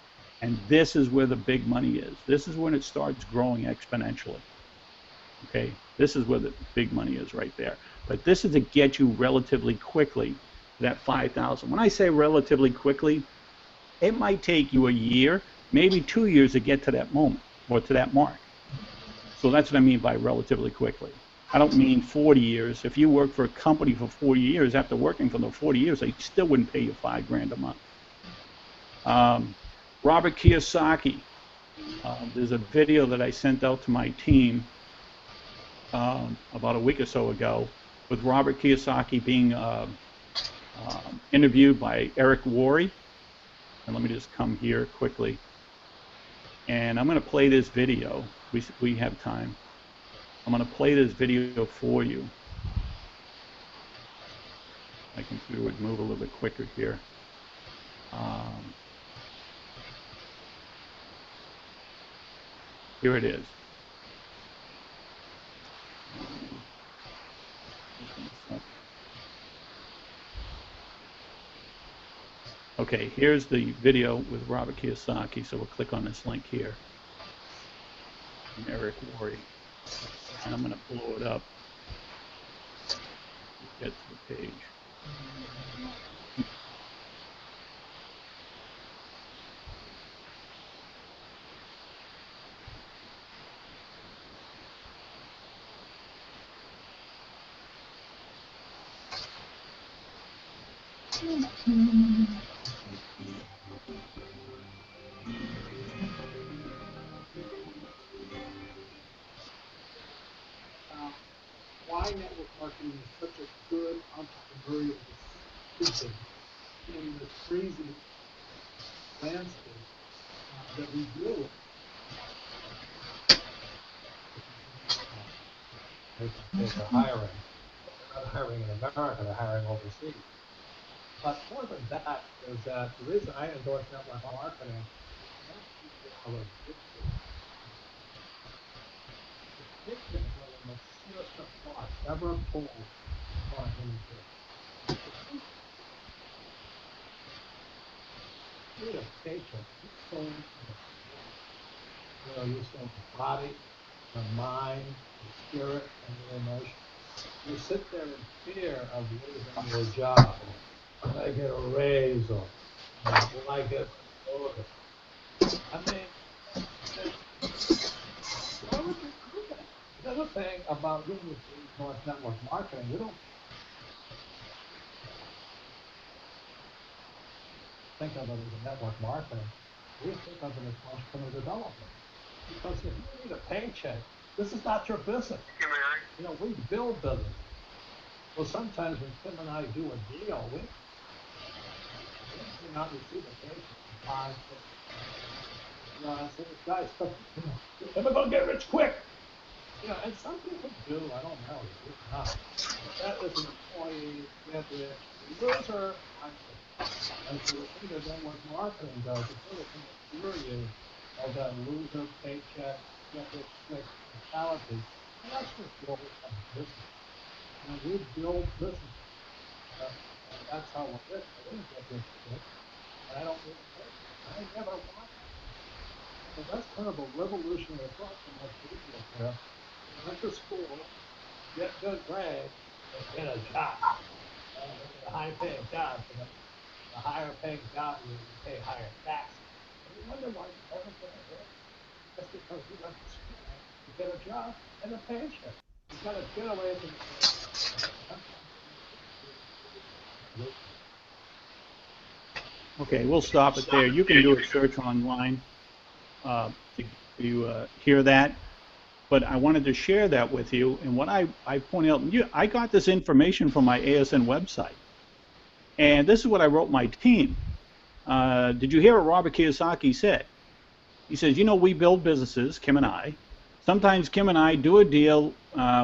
And this is where the big money is. This is when it starts growing exponentially. Okay, this is where the big money is right there. But this is to get you relatively quickly to that 5,000. When I say relatively quickly, it might take you a year, maybe 2 years to get to that moment or to that mark. So that's what I mean by relatively quickly. I don't mean 40 years. If you work for a company for 40 years, after working for those 40 years, they still wouldn't pay you $5,000 a month. Robert Kiyosaki. There's a video that I sent out to my team about a week or so ago with Robert Kiyosaki being interviewed by Eric Worre. And let me just come here quickly. And I'm going to play this video. We have time. I'm going to play this video for you. My computer would move a little bit quicker here. Here it is. Okay, here's the video with Robert Kiyosaki. So we'll click on this link here. And Eric Worre. And I'm going to blow it up. Get to the page. Why network marketing is such a good entrepreneurial decision in the crazy landscape that we deal with. They're hiring. They're not hiring in America, they're hiring overseas. But more than that is that the reason I endorse network marketing is not people are addicted. It's addicted wealthiest of us ever pulled on him. You need a paycheck. You sold you sold the body, the mind, the spirit, and the emotion. You sit there in fear of losing your job. Will I get a raise, or will I get promoted? I mean, why would you do that? The other thing about doing this North Network marketing, we don't think of it as a network marketing. We think of it as entrepreneur development. Because if you need a paycheck, this is not your business. Hey, Mary. You know, we build business. Well, sometimes when Tim and I do a deal, we do not receive a paycheck for 5, 6. You know, I say, this guy's never gonna get rich quick. You know, and some people do. I don't know. It's not. That is an employee, get rich, loser mindset. And so the thing that network marketing does, it's really going to assure you of that loser paycheck, get rich quick mentality. And that's just what we have in business. And we build business. And that's how we're rich. I didn't get rich quick. And I don't need a paycheck. I never want that. So that's kind of a revolutionary thought for most people out there. Went to school, get good grades, and get a job. A high-paying job. And a higher-paying job, you pay higher taxes. And you wonder why you never get ahead. That's because you went to school to get a job and a paycheck. You got to get away from the Okay, we'll stop it there. You can do a search online to hear that. But I wanted to share that with you. And what I pointed out, I got this information from my ASN website. And this is what I wrote my team. Did you hear what Robert Kiyosaki said? He says, you know, we build businesses, Kim and I. Sometimes Kim and I do a deal.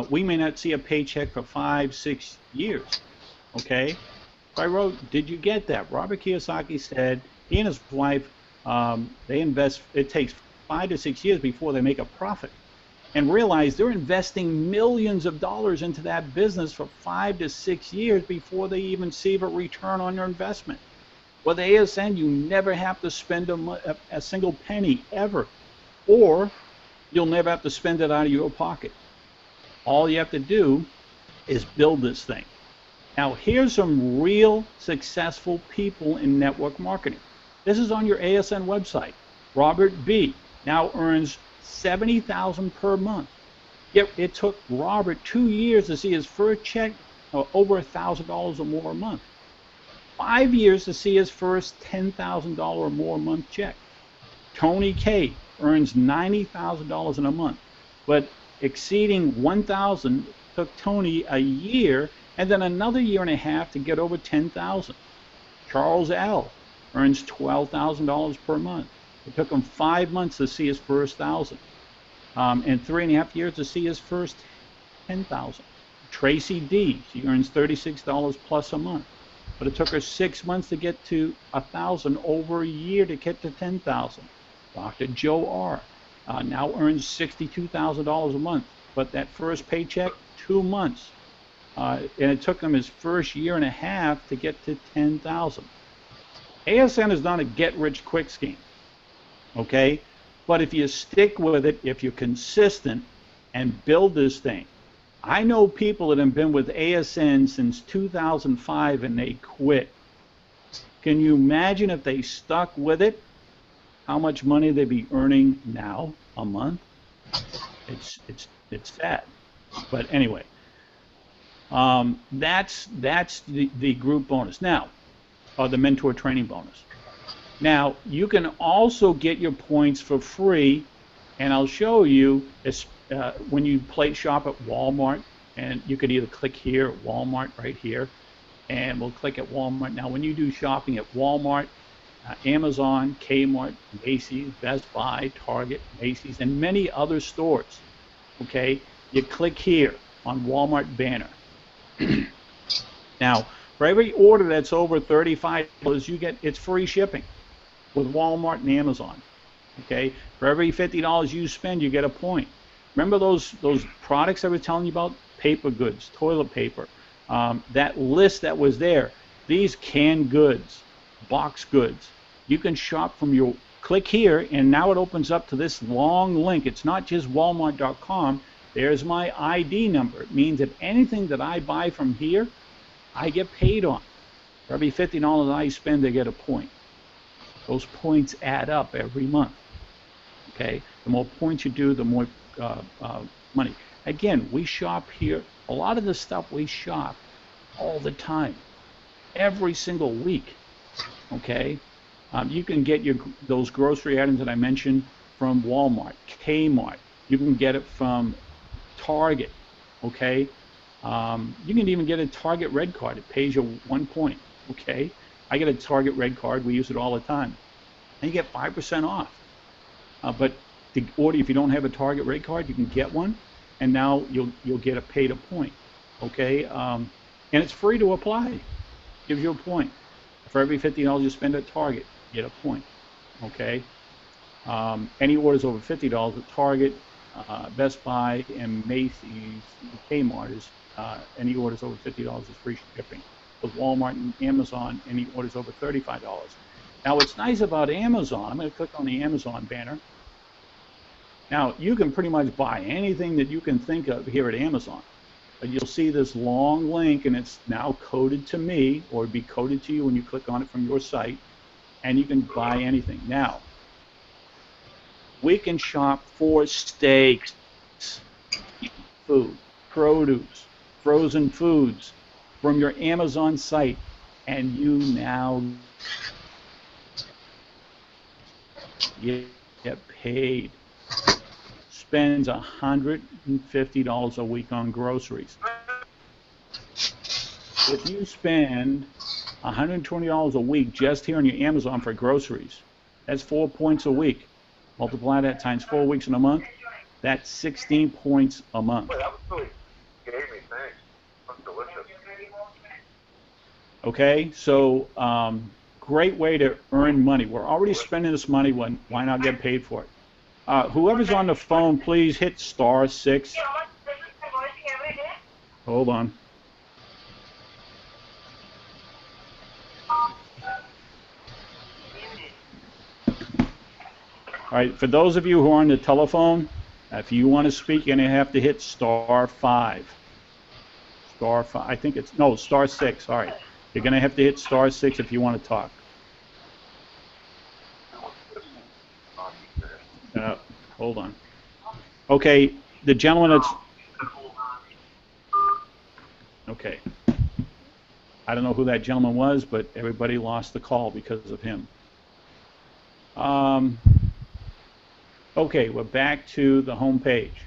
We may not see a paycheck for 5, 6 years. Okay? So I wrote, did you get that? Robert Kiyosaki said he and his wife, they invest, it takes 5 to 6 years before they make a profit. And realize they're investing millions of dollars into that business for 5 to 6 years before they even see a return on their investment. With ASN, you never have to spend a single penny ever, or you'll never have to spend it out of your pocket. All you have to do is build this thing. Now, here's some real successful people in network marketing. This is on your ASN website. Robert B. now earns $70,000 per month. Yet it took Robert 2 years to see his first check over $1,000 or more a month. 5 years to see his first $10,000 or more a month check. Tony K earns $90,000 in a month, but exceeding $1,000 took Tony a year and then another year and a half to get over $10,000. Charles L earns $12,000 per month. It took him 5 months to see his first $1,000, and 3.5 years to see his first $10,000. Tracy D, she earns $36 plus a month, but it took her 6 months to get to $1,000, over a year to get to $10,000. Dr. Joe R now earns $62,000 a month, but that first paycheck, 2 months, and it took him his first year and a half to get to $10,000. ASN is not a get-rich-quick scheme. Okay, but if you stick with it, if you're consistent and build this thing. I know people that have been with ASN since 2005 and they quit. Can you imagine if they stuck with it, how much money they'd be earning now a month? It's sad. But anyway, that's the group bonus now, or the mentor training bonus. Now, you can also get your points for free, and I'll show you when you shop at Walmart, and you could either click here at Walmart right here, and we'll click at Walmart. Now, when you do shopping at Walmart, Amazon, Kmart, Macy's, Best Buy, Target, Macy's, and many other stores, okay, you click here on Walmart banner. Now, for every order that's over $35, you get, it's free shipping with Walmart and Amazon. Okay, for every $50 you spend, you get a point. Remember those products I was telling you about? Paper goods, toilet paper. That list that was there. These canned goods, box goods. You can shop from your, click here, and now it opens up to this long link. It's not just Walmart.com. There's my ID number. It means that anything that I buy from here, I get paid on. For every $50 I spend, I get a point. Those points add up every month. Okay? The more points you do, the more money. Again, we shop here. A lot of the stuff we shop all the time, every single week. Okay? You can get those grocery items that I mentioned from Walmart, Kmart. You can get it from Target. Okay? You can even get a Target Red Card. It pays you 1 point. Okay? I get a Target Red Card. We use it all the time. And you get 5% off. But the order, if you don't have a Target Red Card, you can get one, and now you'll get a paid a point. Okay? And it's free to apply. Gives you a point. For every $50 you spend at Target, you get a point. Okay? Any orders over $50 at Target, Best Buy, and Macy's, Kmart is any orders over $50 is free shipping. With Walmart and Amazon, any orders over $35. Now, what's nice about Amazon, I'm going to click on the Amazon banner. Now, you can pretty much buy anything that you can think of here at Amazon. But you'll see this long link, and it's now coded to me, or it'd be coded to you when you click on it from your site, and you can buy anything. Now, we can shop for steaks, food, produce, frozen foods from your Amazon site, and you now get paid. Spends $150 a week on groceries. If you spend $120 a week just here on your Amazon for groceries, that's 4 points a week. Multiply that times 4 weeks in a month, that's 16 points a month. Boy, that was really gamey, thanks. That's delicious. Okay, so great way to earn money. We're already spending this money, why not get paid for it? Whoever's on the phone, please hit *6. Hold on. All right, for those of you who are on the telephone, if you want to speak, you're going to have to hit *5. *5, I think it's, no, *6, all right. You're going to have to hit *6 if you want to talk. Hold on. Okay, the gentleman that's... Okay. I don't know who that gentleman was, but everybody lost the call because of him. Okay, we're back to the home page.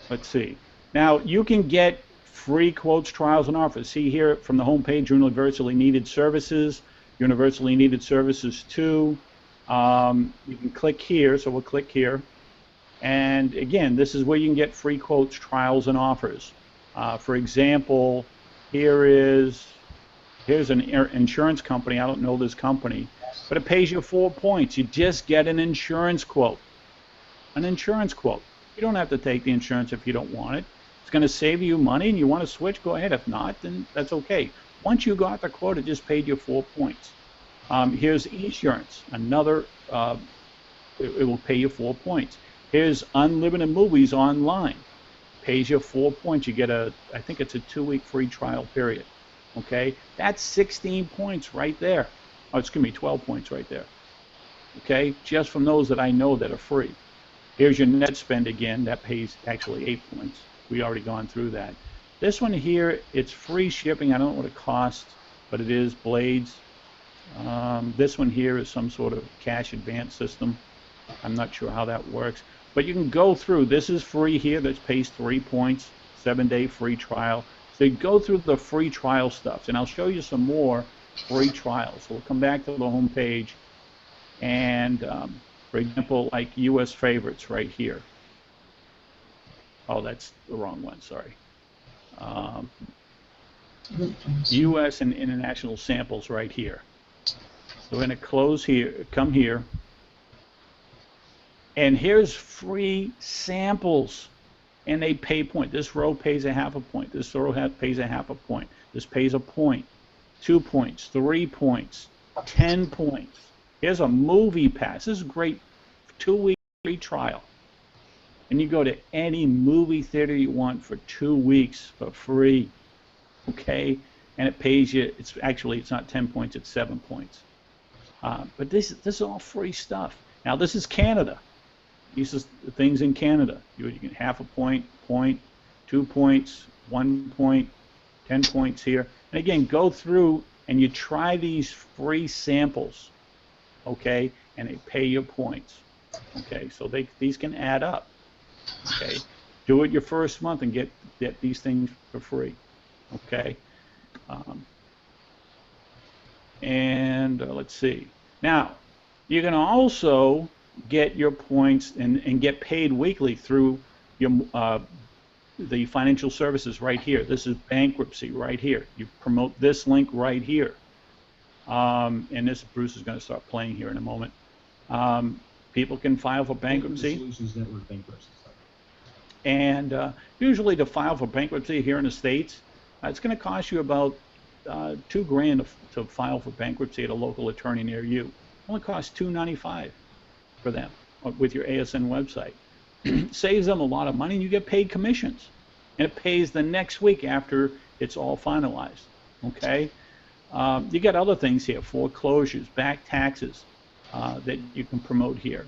Let's see. Now, you can get free quotes, trials, and offers. See here from the home page, Universally Needed Services, Universally Needed Services 2. You can click here, so we'll click here. And again, this is where you can get free quotes, trials, and offers. For example, here's an insurance company. I don't know this company, but it pays you 4 points. You just get an insurance quote. An insurance quote. You don't have to take the insurance if you don't want it. It's going to save you money, and you want to switch, go ahead. If not, then that's okay. Once you got the quote, it just paid you 4 points. Here's Esurance, another, it will pay you 4 points. Here's Unlimited Movies Online, pays you 4 points. You get I think it's a 2-week free trial period. Okay, that's 16 points right there. Oh, excuse me, 12 points right there. Okay, just from those that I know that are free. Here's your net spend again. That pays actually 8 points. We already gone through that. This one here, it's free shipping. I don't know what it costs, but it is Blades. This one here is some sort of cash advance system. I'm not sure how that works, but you can go through. This is free here. That pays 3 points, 7-day free trial. So you go through the free trial stuff, and I'll show you some more free trials. So we'll come back to the home page, and for example, like U.S. favorites right here. Oh, that's the wrong one, sorry. U.S. and international samples right here. So we're going to close here, come here. And here's free samples. And they pay point. This row pays a half a point. This row pays a half a point. This pays a point, 2 points, 3 points, 10 points. Here's a movie pass. This is great, 2-week free trial. And you go to any movie theater you want for 2 weeks for free, okay? And it pays you, it's not 10 points, it's 7 points. But this is all free stuff. Now this is Canada. These are things in Canada. You get half a point, 2 points, 1 point, 10 points here. And again, go through and you try these free samples, okay? And they pay you points, okay? So these can add up, okay? Do it your first month and get these things for free, okay? Let's see. Now, you can also get your points and get paid weekly through your the financial services right here. This is bankruptcy right here. You promote this link right here. And this Bruce is going to start playing here in a moment. People can file for bankruptcy. Solutions Network bankruptcy. And usually to file for bankruptcy here in the States, it's going to cost you about $2,000 to file for bankruptcy at a local attorney near you. It only costs $295 for them with your ASN website. Saves them a lot of money, and you get paid commissions. And it pays the next week after it's all finalized, okay? You got other things here, foreclosures, back taxes that you can promote here.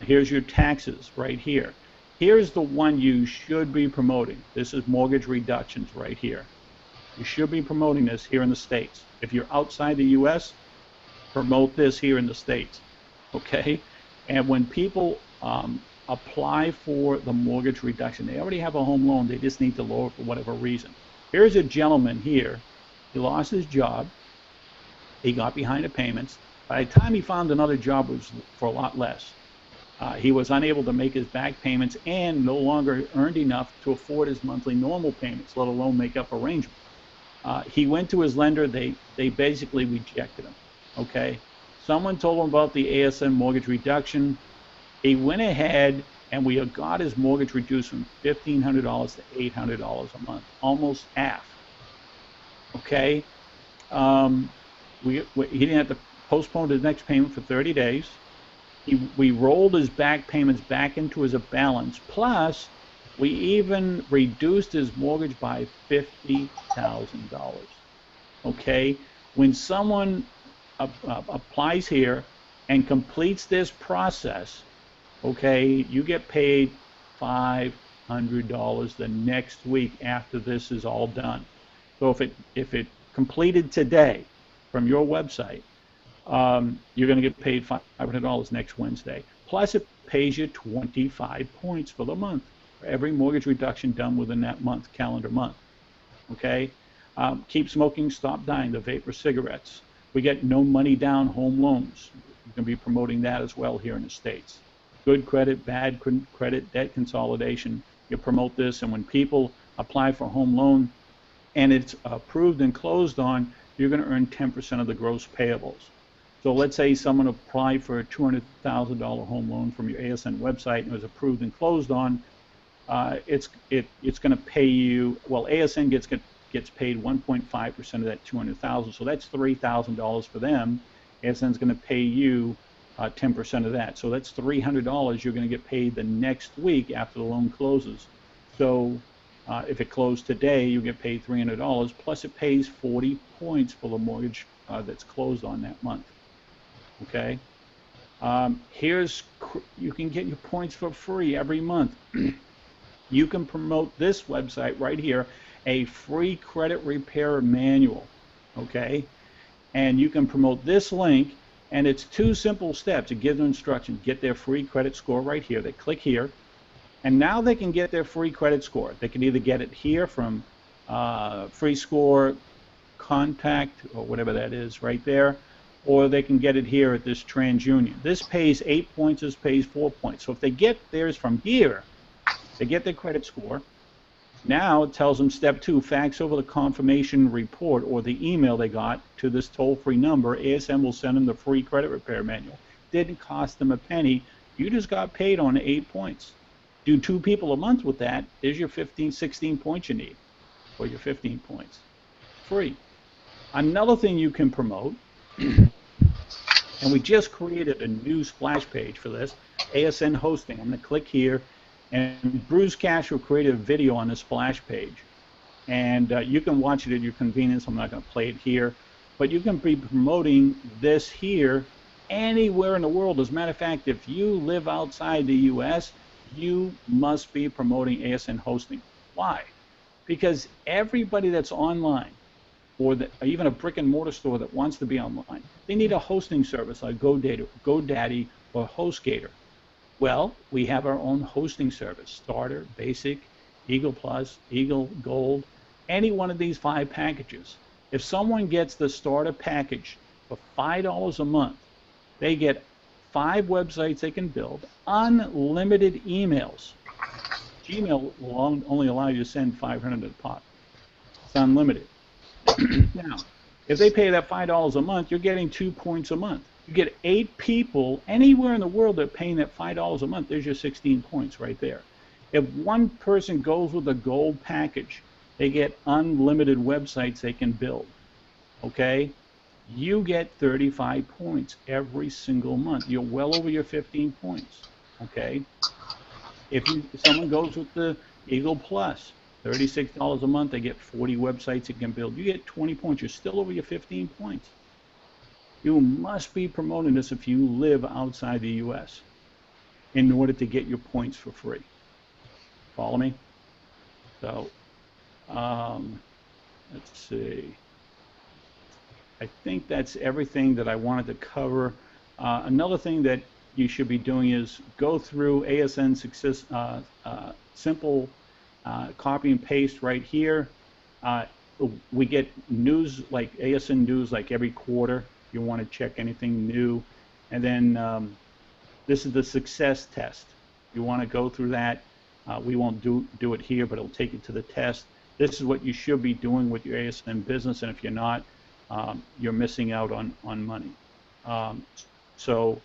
Here's your taxes right here. Here's the one you should be promoting. This is mortgage reductions right here. You should be promoting this here in the States. If you're outside the U.S., promote this here in the States, okay? And when people apply for the mortgage reduction, they already have a home loan, they just need to lower it for whatever reason. Here's a gentleman here, he lost his job, he got behind the payments. By the time he found another job, it was for a lot less. He was unable to make his back payments and no longer earned enough to afford his monthly normal payments, let alone make up arrangements. He went to his lender, they basically rejected him, okay? Someone told him about the ASN mortgage reduction. He went ahead and we got his mortgage reduced from $1,500 to $800 a month, almost half, okay? He didn't have to postpone his next payment for 30 days. We rolled his back payments back into his balance, plus we even reduced his mortgage by $50,000, okay? When someone applies here and completes this process, okay, you get paid $500 the next week after this is all done. So if it completed today from your website, you're going to get paid $500 next Wednesday. Plus it pays you 25 points for the month for every mortgage reduction done within that month, calendar month, okay? Keep smoking, stop dying, the vapor cigarettes. We get no money down home loans. You can be promoting that as well here in the States. Good credit, bad credit, debt consolidation. You promote this, and when people apply for a home loan and it's approved and closed on, you're going to earn 10% of the gross payables. So let's say someone applied for a $200,000 home loan from your ASN website and it was approved and closed on. It's going to pay you. Well, ASN gets paid 1.5% of that $200,000, so that's $3,000 for them. ASN's going to pay you 10% of that, so that's $300 you're going to get paid the next week after the loan closes. So if it closed today, you get paid $300, plus it pays 40 points for the mortgage that's closed on that month. Okay. You can get your points for free every month. You can promote this website right here, a free credit repair manual, okay? And you can promote this link, and it's 2 simple steps. It gives them instructions. Get their free credit score right here. They click here, and now they can get their free credit score. They can either get it here from Free Score Contact, or whatever that is right there, or they can get it here at this TransUnion. This pays 8 points, this pays 4 points. So if they get theirs from here, they get their credit score, Now it tells them step 2, fax over the confirmation report or the email they got to this toll-free number. ASN will send them the free credit repair manual. Didn't cost them a penny. You just got paid on 8 points. Do 2 people a month with that. There's your 15, 16 points you need, or your 15 points. Free. Another thing you can promote, and we just created a new splash page for this, ASN hosting. I'm going to click here, and Bruce Castro created a video on the splash page. And you can watch it at your convenience. I'm not going to play it here. But you can be promoting this here anywhere in the world. As a matter of fact, if you live outside the U.S., you must be promoting ASN hosting. Why? Because everybody that's online, or even a brick and mortar store that wants to be online, they need a hosting service like GoDaddy or HostGator. Well, we have our own hosting service: Starter, Basic, Eagle Plus, Eagle Gold, any one of these 5 packages. If someone gets the Starter package for $5 a month, they get 5 websites they can build, unlimited emails. Gmail will only allow you to send 500 at a pop. It's unlimited. Now, if they pay that $5 a month, you're getting 2 points a month. You get 8 people anywhere in the world that are paying that $5 a month. There's your 16 points right there. If one person goes with a gold package, they get unlimited websites they can build. Okay? You get 35 points every single month. You're well over your 15 points. Okay? If someone goes with the Eagle Plus, $36 a month, they get 40 websites you can build. You get 20 points. You're still over your 15 points. You must be promoting this if you live outside the U.S. in order to get your points for free. Follow me? So, let's see. I think that's everything that I wanted to cover. Another thing that you should be doing is go through ASN Success, simple copy and paste right here. We get news like ASN news like every quarter. You want to check anything new. And then this is the success test. You want to go through that. We won't do it here, but it'll take you to the test. This is what you should be doing with your ASN business, and if you're not, you're missing out on money. So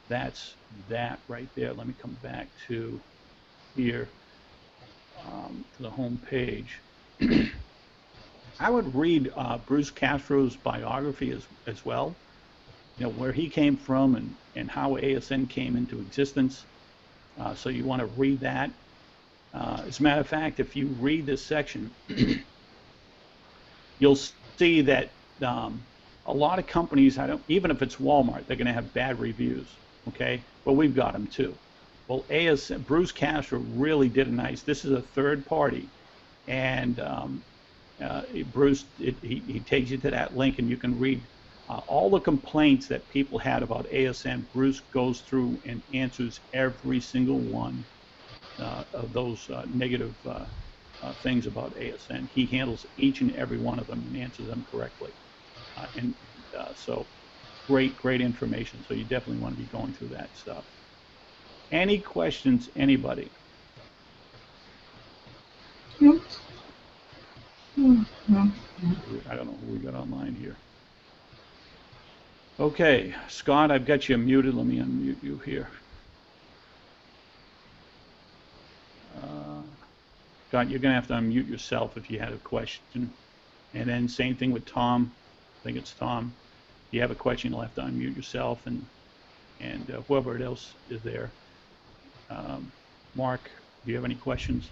that's that right there. Let me come back to here, to the home page. I would read Bruce Castro's biography as well, you know, where he came from and how ASN came into existence. So you want to read that. As a matter of fact, if you read this section, you'll see that a lot of companies, even if it's Walmart, they're going to have bad reviews, okay? But we've got them too. Well, Bruce Castro really did a nice, this is a third party, and Bruce, he takes you to that link and you can read all the complaints that people had about ASN. Bruce goes through and answers every single one of those negative things about ASN. He handles each and every one of them and answers them correctly. So great information. So you definitely want to be going through that stuff. Any questions, anybody? No. I don't know who we got online here. Okay, Scott, I've got you muted. Let me unmute you here. Scott, you're going to have to unmute yourself if you had a question. And then same thing with Tom. I think it's Tom. If you have a question, you'll have to unmute yourself, and whoever else is there. Mark, do you have any questions?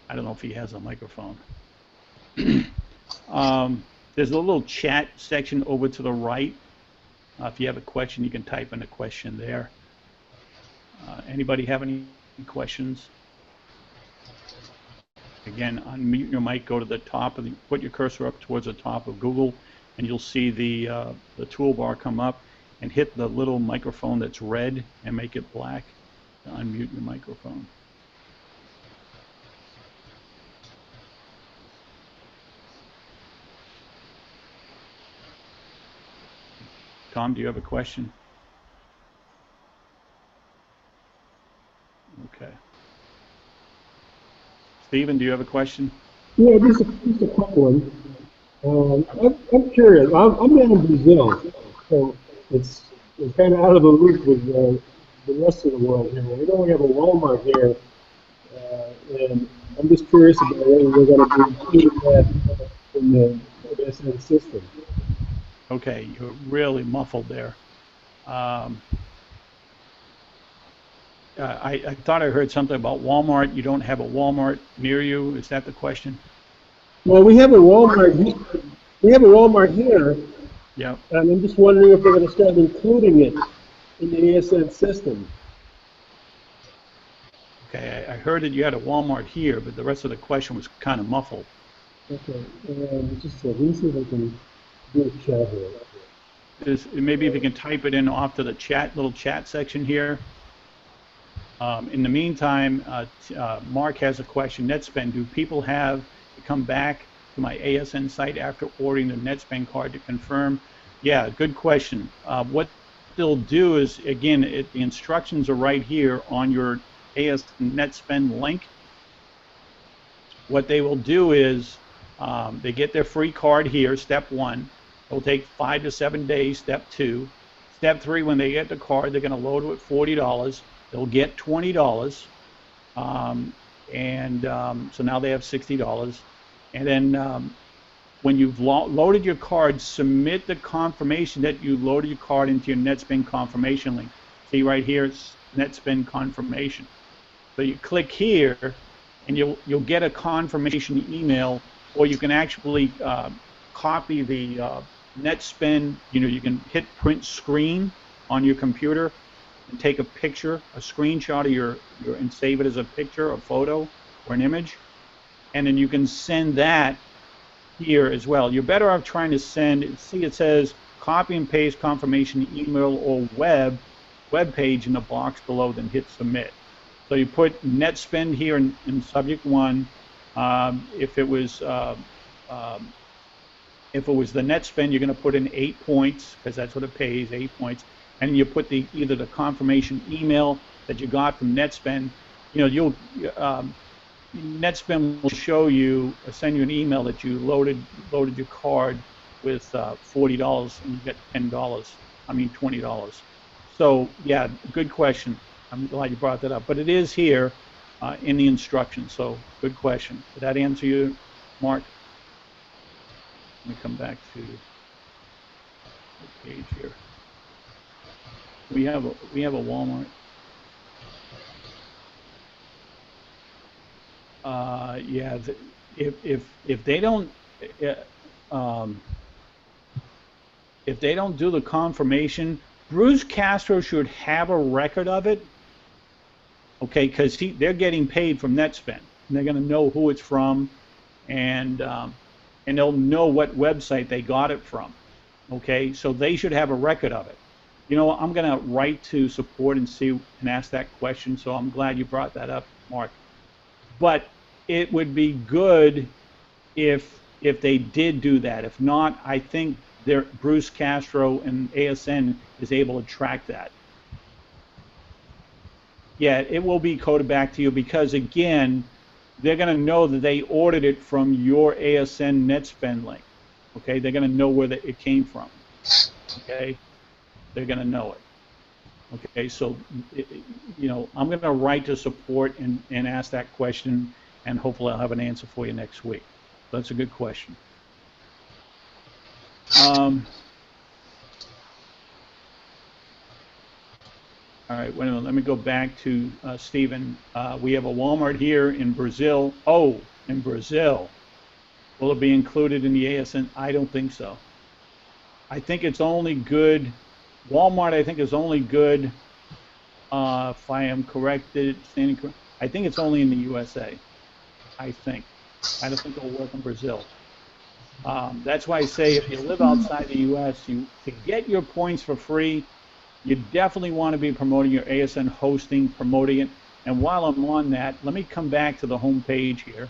I don't know if he has a microphone. There's a little chat section over to the right. If you have a question, you can type in a question there. Anybody have any questions? Again, unmute your mic, go to the top, put your cursor up towards the top of Google, and you'll see the toolbar come up, and hit the little microphone that's red and make it black to unmute your microphone. Tom, do you have a question? Okay. Stephen, do you have a question? Yeah, just a quick one. I'm curious. I'm down in Brazil, so it's kind of out of the loop with the rest of the world here. We don't have a Walmart here, and I'm just curious about whether we're going to be including that in the ASN system. Okay, you're really muffled there. I thought I heard something about Walmart. You don't have a Walmart near you. Is that the question? Well, we have a Walmart. We have a Walmart here, Yep. and I'm just wondering if we're going to start including it in the ASN system. Okay, I heard that you had a Walmart here, but the rest of the question was kind of muffled. Okay, just a second. Let me see if I can do a chat here. Maybe if you can type it in off to the little chat section here. In the meantime, Mark has a question. NetSpend, do people have to come back to my ASN site after ordering the NetSpend card to confirm? Yeah, good question. What they'll do is, again, the instructions are right here on your ASN NetSpend link. What they will do is they get their free card here, step 1. It'll take 5 to 7 days, step 2. Step 3, when they get the card, they're going to load it with $40. They'll get $20, so now they have $60. And then when you've loaded your card, submit the confirmation that you loaded your card into your NetSpend confirmation link. See right here, it's NetSpend confirmation. So you click here, and you'll get a confirmation email, or you can actually copy the NetSpend. You can hit print screen on your computer and take a picture, a screenshot of and save it as a picture, a photo, or an image, and then you can send that here as well. You're better off trying to send. See, it says copy and paste confirmation email or web page in the box below, then hit submit. So you put NetSpend here in subject 1. If it was the NetSpend, you're going to put in 8 points because that's what it pays, 8 points. And you put either the confirmation email that you got from NetSpend. NetSpend will send you an email that you loaded your card with $40 and you get $20. So yeah, good question. I'm glad you brought that up. But it is here in the instructions. So good question. Did that answer you, Mark? Let me come back to the page here. We have a Walmart. Yeah, if they don't do the confirmation, Bruce Castro should have a record of it. Okay, because they're getting paid from NetSpend, and they're going to know who it's from, and they'll know what website they got it from. Okay, so they should have a record of it. I'm going to write to support and ask that question. So I'm glad you brought that up, Mark. But it would be good if they did do that. If not, I think Bruce Castro and ASN is able to track that. Yeah, it will be coded back to you because, again, they're going to know that they ordered it from your ASN NetSpend link. Okay, they're going to know where it came from. Okay, they're going to know it. Okay, so I'm going to write to support and ask that question, and hopefully I'll have an answer for you next week. That's a good question. All right, wait a minute. Let me go back to Stephen. We have a Walmart here in Brazil. Oh, in Brazil. Will it be included in the ASN? I don't think so. I think it's only good. Walmart, I think, is only good, if I am corrected, I think it's only in the USA. I think. I don't think it'll work in Brazil. That's why I say if you live outside the US, to get your points for free, you definitely want to be promoting your ASN hosting, promoting it. And while I'm on that, let me come back to the home page here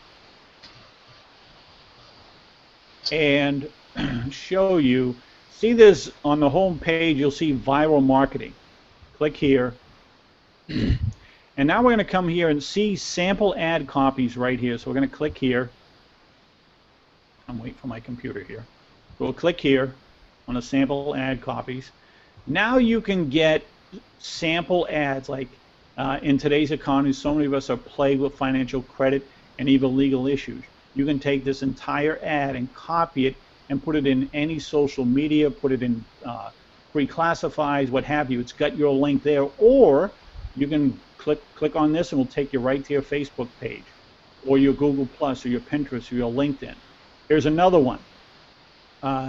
and show you. See this on the home page, you'll see viral marketing. Click here. And now we're going to come here and see sample ad copies right here. So we're going to click here. I'm waiting for my computer here. So we'll click here on the sample ad copies. Now you can get sample ads. Like in today's economy, so many of us are plagued with financial credit and even legal issues. You can take this entire ad and copy it and put it in any social media, put it in free classifieds, what have you. It's got your link there, or you can click on this and we'll take you right to your Facebook page, or your Google Plus, or your Pinterest, or your LinkedIn. Here's another one.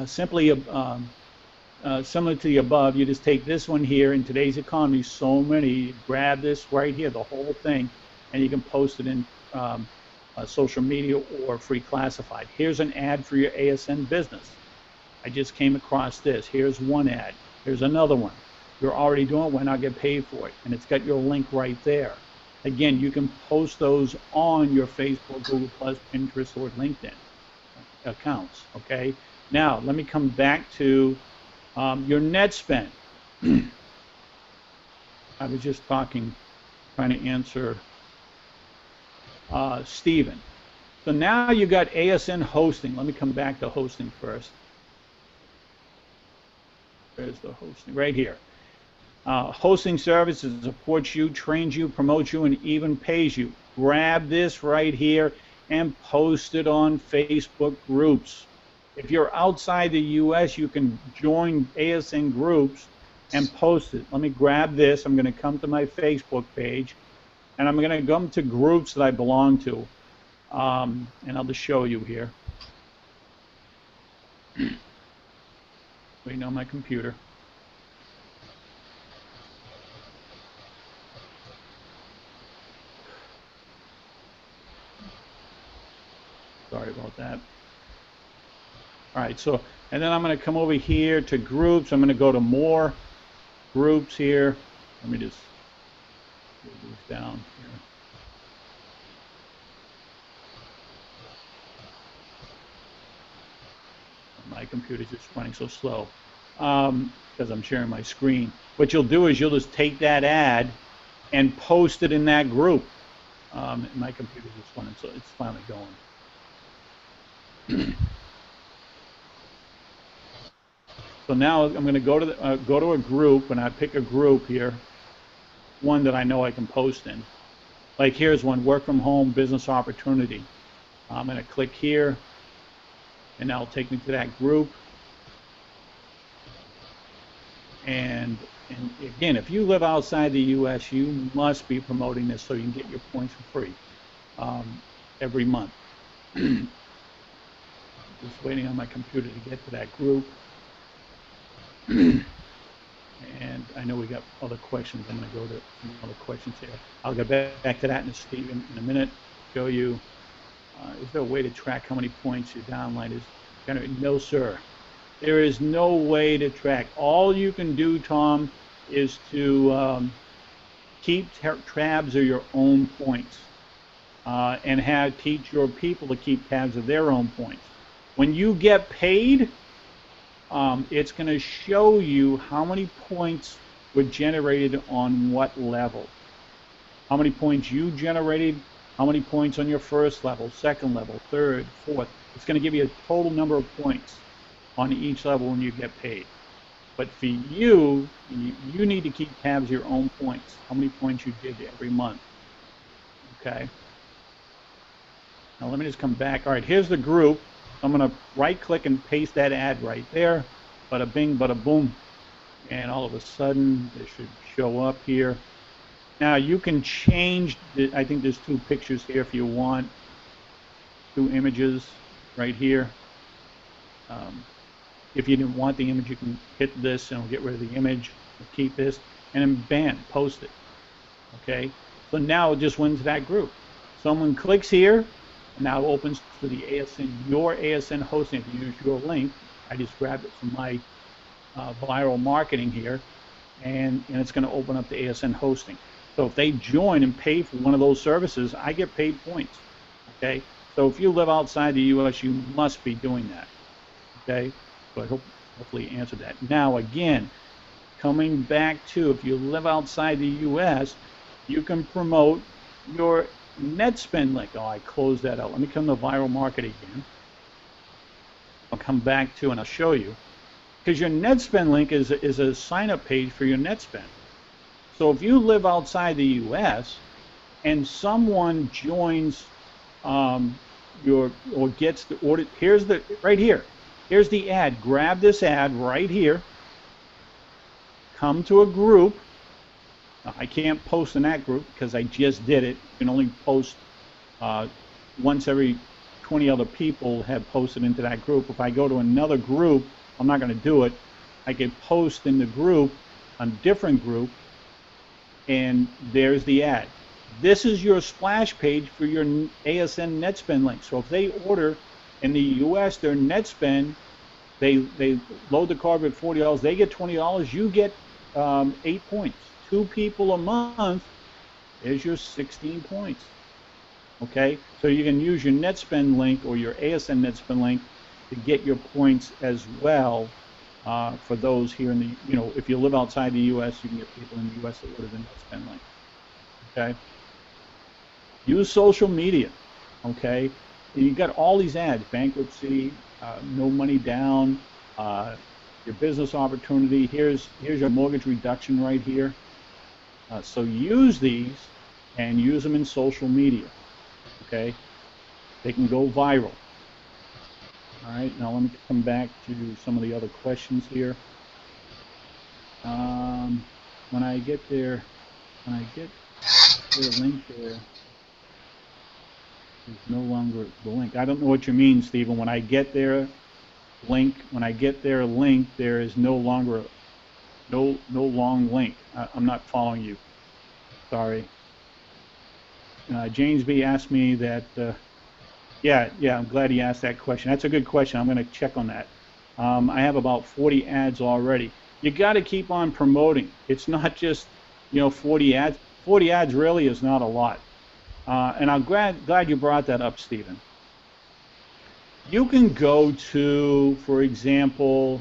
Similar to the above, you just take this one here. In today's economy, so many, you grab this right here, the whole thing, and you can post it in social media or free classified. Here's an ad for your ASN business. I just came across this. Here's one ad. Here's another one. You're already doing it, why not get paid for it? And it's got your link right there. Again, you can post those on your Facebook, Google Plus, Pinterest, or LinkedIn accounts. Okay. Now let me come back to your net spend. I was just trying to answer Stephen. So now you got ASN hosting. Let me come back to hosting first. There's the hosting right here. Hosting services supports you, trains you, promotes you, and even pays you. Grab this right here and post it on Facebook groups. If you're outside the U.S., you can join ASN groups and post it. Let me grab this. I'm going to come to my Facebook page, and I'm going to come to groups that I belong to. And I'll just show you here. Waiting on my computer. Sorry about that. All right, so, and then I'm going to come over here to groups. I'm going to go to more groups here. Let me just move these down here. My computer's just running so slow because I'm sharing my screen. What you'll do is you'll just take that ad and post it in that group. My computer's just running, so it's finally going. So now I'm going to go to a group, and I pick a group here, one that I know I can post in. Like here's one, work from home business opportunity. I'm going to click here, and that'll take me to that group. And again, if you live outside the U.S., you must be promoting this so you can get your points for free every month. Just waiting on my computer to get to that group. And I know we got other questions. I'm going to go to some other questions here. I'll get back to that in a minute. Show you. Is there a way to track how many points your downline is generating? No, sir. There is no way to track. All you can do, Tom, is to keep tabs of your own points and teach your people to keep tabs of their own points. When you get paid, it's going to show you how many points were generated on what level. How many points you generated, how many points on your first level, second level, third, fourth. It's going to give you a total number of points on each level when you get paid. But for you need to keep tabs of your own points, how many points you did every month. Okay? Now let me just come back. All right, here's the group. I'm going to right-click and paste that ad right there. Bada bing, bada boom. And all of a sudden, it should show up here. Now, you can change, I think there's 2 pictures here if you want. 2 images right here. If you didn't want the image, you can hit this and it'll get rid of the image. Keep this, and then bam, post it. Okay? So now it just went to that group. Someone clicks here, now it opens to the ASN, your ASN hosting. If you use your link, I just grabbed it from my viral marketing here, and it's going to open up the ASN hosting. So if they join and pay for one of those services, I get paid points. Okay? So if you live outside the U.S., you must be doing that. Okay? So I hopefully answered that. Now again, coming back to if you live outside the U.S., you can promote your net spend link. Oh, I closed that out. Let me come to viral marketing again. I'll come back to and I'll show you. Because your net spend link is a sign up page for your net spend. So if you live outside the US and someone joins or gets the order, here's the, right here. Here's the ad. Grab this ad right here. Come to a group. Now, I can't post in that group because I just did it. You can only post once every 20 other people have posted into that group. If I go to another group, I'm not going to do it. I can post in the group, a different group, and there's the ad. This is your splash page for your ASN net spend link. So if they order in the US their net spend, they load the card with $40, they get $20, you get 8 points. 2 people a month is your 16 points. Okay, so you can use your net spend link or your ASN net spend link to get your points as well for those here in the, you know, if you live outside the US, you can get people in the US that order the net spend link. Okay. Use social media, okay? And you got all these ads, bankruptcy, no money down, your business opportunity. Here's your mortgage reduction right here. So use these and use them in social media, okay? They can go viral. All right, now let me come back to some of the other questions here. When I get their link there, it's no longer the link. I don't know what you mean, Stephen. When I get their link, there is no longer no long link. I'm not following you. Sorry. James B asked me that. Yeah, I'm glad he asked that question. That's a good question. I'm going to check on that. I have about 40 ads already. You got to keep on promoting. It's not just 40 ads. 40 ads really is not a lot. And I'm glad you brought that up, Stephen. You can go to, for example,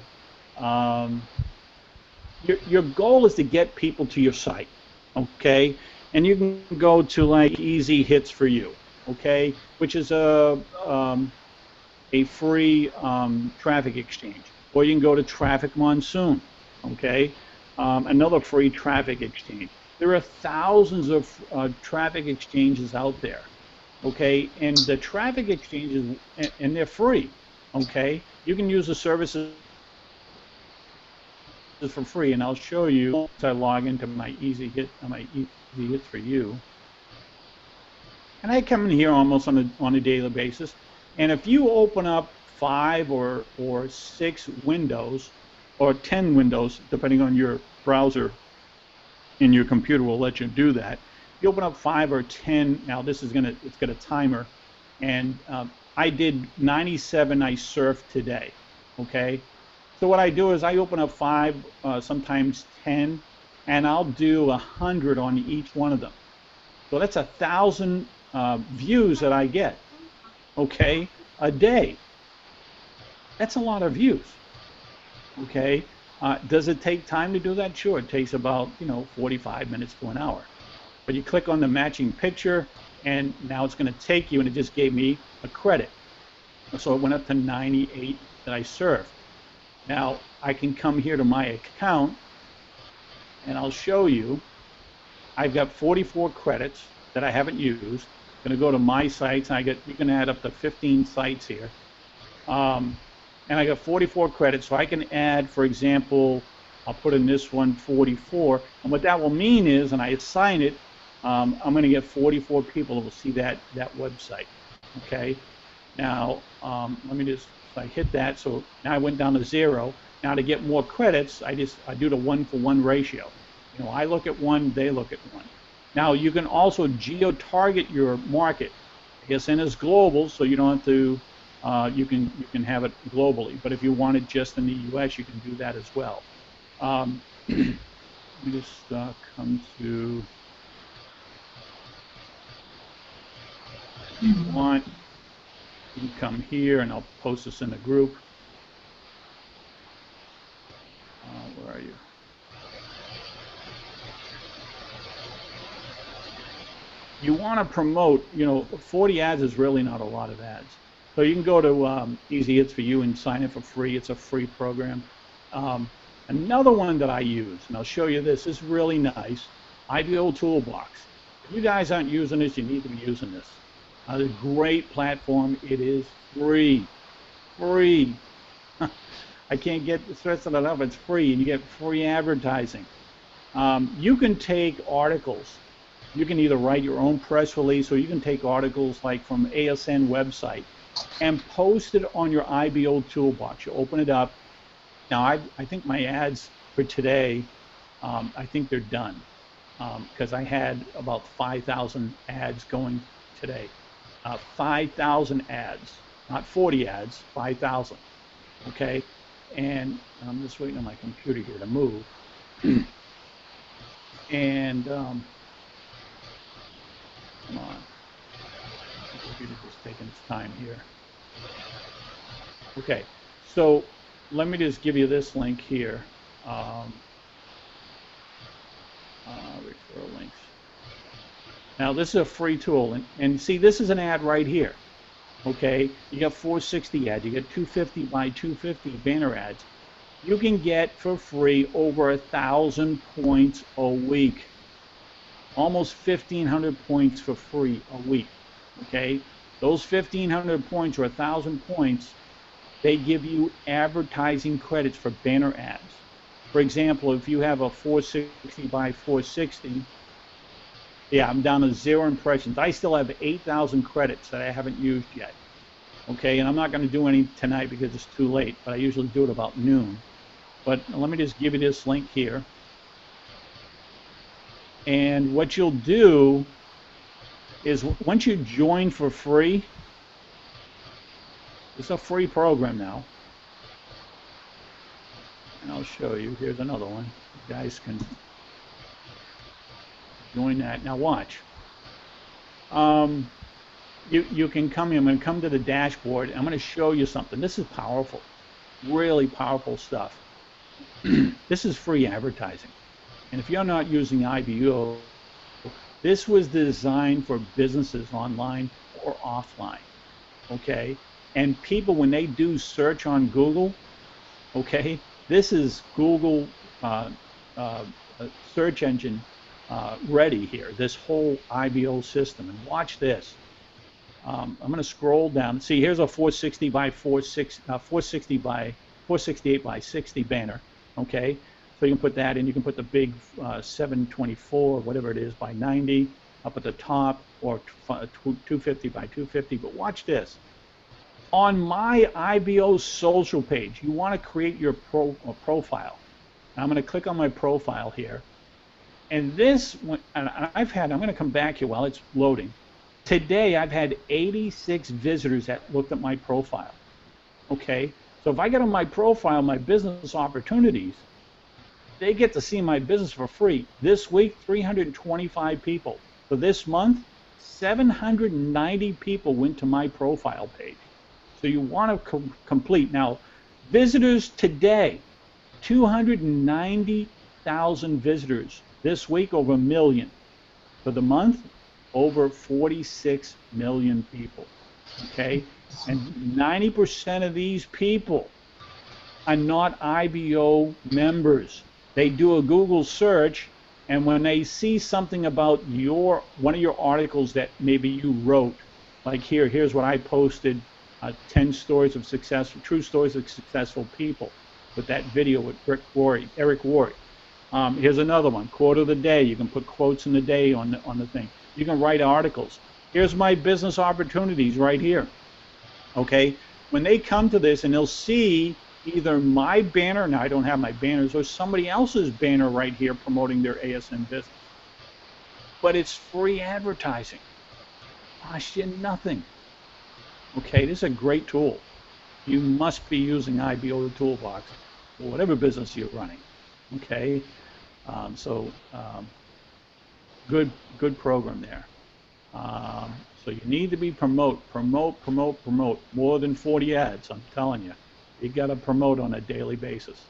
your goal is to get people to your site, okay? And you can go to like Easy Hits for You, okay, which is a free traffic exchange. Or you can go to Traffic Monsoon, okay, another free traffic exchange. There are thousands of traffic exchanges out there, okay? And the traffic exchanges, and they're free, okay? You can use the services for free, and I'll show you once I log into my Easy Hits for You. And I come in here almost on a daily basis. And if you open up 5 or 6 windows, or 10 windows, depending on your browser in your computer will let you do that. You open up 5 or 10. Now this is it's got a timer, and I did 97 I surfed today. Okay, so what I do is I open up 5, sometimes 10, and I'll do 100 on each one of them. So that's 1,000 views that I get. Okay, a day. That's a lot of views. Okay. Does it take time to do that? Sure, it takes about 45 minutes to an hour. But you click on the matching picture, and now it's going to take you, and it just gave me a credit. So it went up to 98 that I served. Now I can come here to my account, and I'll show you. I've got 44 credits that I haven't used. I'm going to go to my sites, and you can add up to 15 sites here. And I got 44 credits, so I can add, for example, I'll put in this one 44, and what that will mean is, and I assign it, I'm going to get 44 people that will see that website. Okay, now let me just, I hit that, so now I went down to 0. Now to get more credits, I do the 1-for-1 ratio. I look at 1, they look at 1. Now you can also geo-target your market. ASN is global, so you don't have to. You can have it globally, but if you want it just in the U.S., you can do that as well. Let me just come to. If you want, you can come here, and I'll post this in the group. Where are you? want to promote, 40 ads is really not a lot of ads. So you can go to Easy Hits for You and sign in for free. It's a free program. Another one that I use, and I'll show you this, is really nice, IBO Toolbox. If you guys aren't using this, you need to be using this. It's a great platform. It is free. Free. I can't get stressed it enough. It's free, and you get free advertising. You can take articles. You can either write your own press release, or you can take articles like from ASN website and post it on your IBO Toolbox. You open it up. Now, I think my ads for today, I think they're done, because I had about 5,000 ads going today. 5,000 ads, not 40 ads, 5,000, okay? And I'm just waiting on my computer here to move. And, come on. The computer's just taking its time here. Okay, so let me just give you this link here. Referral links. Now, this is a free tool, and see, this is an ad right here. Okay, you got 460 ads, you get 250 by 250 banner ads. You can get for free over 1,000 points a week, almost 1,500 points for free a week. Okay, those 1,500 points or 1,000 points, they give you advertising credits for banner ads. For example, if you have a 460 by 460, yeah, I'm down to 0 impressions. I still have 8,000 credits that I haven't used yet. Okay, and I'm not going to do any tonight because it's too late, but I usually do it about noon. But let me just give you this link here. And what you'll do is once you join for free, it's a free program now. And I'll show you. Here's another one. You guys can join that. Now watch. You can come in. I'm going to come to the dashboard. I'm going to show you something. This is powerful. Really powerful stuff. This is free advertising. And if you're not using IBO, this was designed for businesses online or offline. Okay? And people, when they do search on Google, okay, this is Google search engine ready here, this whole IBO system. And watch this. I'm going to scroll down. See, here's a 460 by 460 by 468 by 60 banner. Okay, so you can put that in. You can put the big 724, whatever it is, by 90 up at the top, or 250 by 250. But watch this. On my IBO social page, you want to create your profile. Now I'm going to click on my profile here. And this, and I'm going to come back here while it's loading. Today, I've had 86 visitors that looked at my profile. Okay, so if I get on my profile, my business opportunities, they get to see my business for free. This week, 325 people. For this month, 790 people went to my profile page. So you want to complete. Now, visitors today, 290,000 visitors. This week, over 1 million. For the month, over 46 million people. Okay? And 90% of these people are not IBO members. They do a Google search, and when they see something about one of your articles that maybe you wrote, like here's what I posted, 10 stories of successful, true stories of successful people, with that video with Eric Worre. Here's another one, quote of the day. You can put quotes in the day on the thing. You can write articles. Here's my business opportunities right here. Okay, when they come to this and they'll see either my banner, now I don't have my banners, or somebody else's banner right here promoting their ASN business. But it's free advertising. Costs you nothing. Okay, this is a great tool. You must be using IBO Toolbox for whatever business you're running. Okay, good program there. So you need to be promote more than 40 ads. I'm telling you, you got to promote on a daily basis.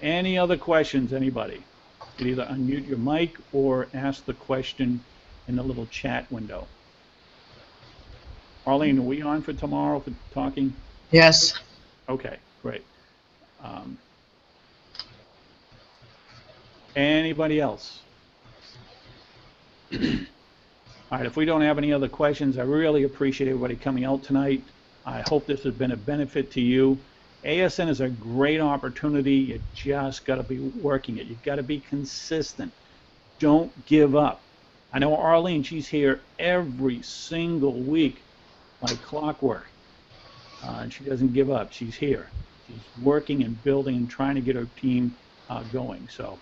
Any other questions, anybody? You can either unmute your mic or ask the question in the little chat window. Arlene, are we on for tomorrow for talking? Yes. Okay, great. Anybody else? All right, if we don't have any other questions, I really appreciate everybody coming out tonight. I hope this has been a benefit to you. ASN is a great opportunity. You just got to be working it. You've got to be consistent. Don't give up. I know Arlene, she's here every single week like clockwork. And she doesn't give up. She's here. She's working and building and trying to get her team going. So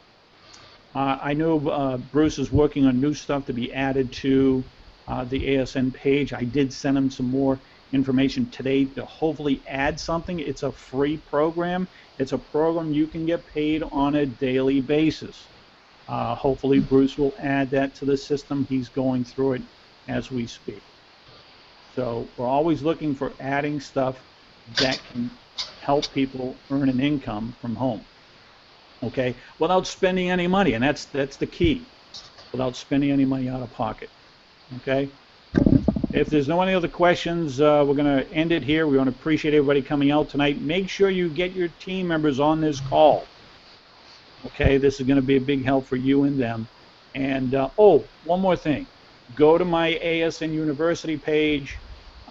I know Bruce is working on new stuff to be added to the ASN page. I did send him some more information today to hopefully add something. It's a free program. It's a program you can get paid on a daily basis. Hopefully Bruce will add that to the system. He's going through it as we speak. So we're always looking for adding stuff that can help people earn an income from home, okay, without spending any money, and that's the key, without spending any money out of pocket, okay? If there's no any other questions, we're going to end it here. We want to appreciate everybody coming out tonight. Make sure you get your team members on this call, okay? This is going to be a big help for you and them. And, oh, one more thing. Go to my ASN University page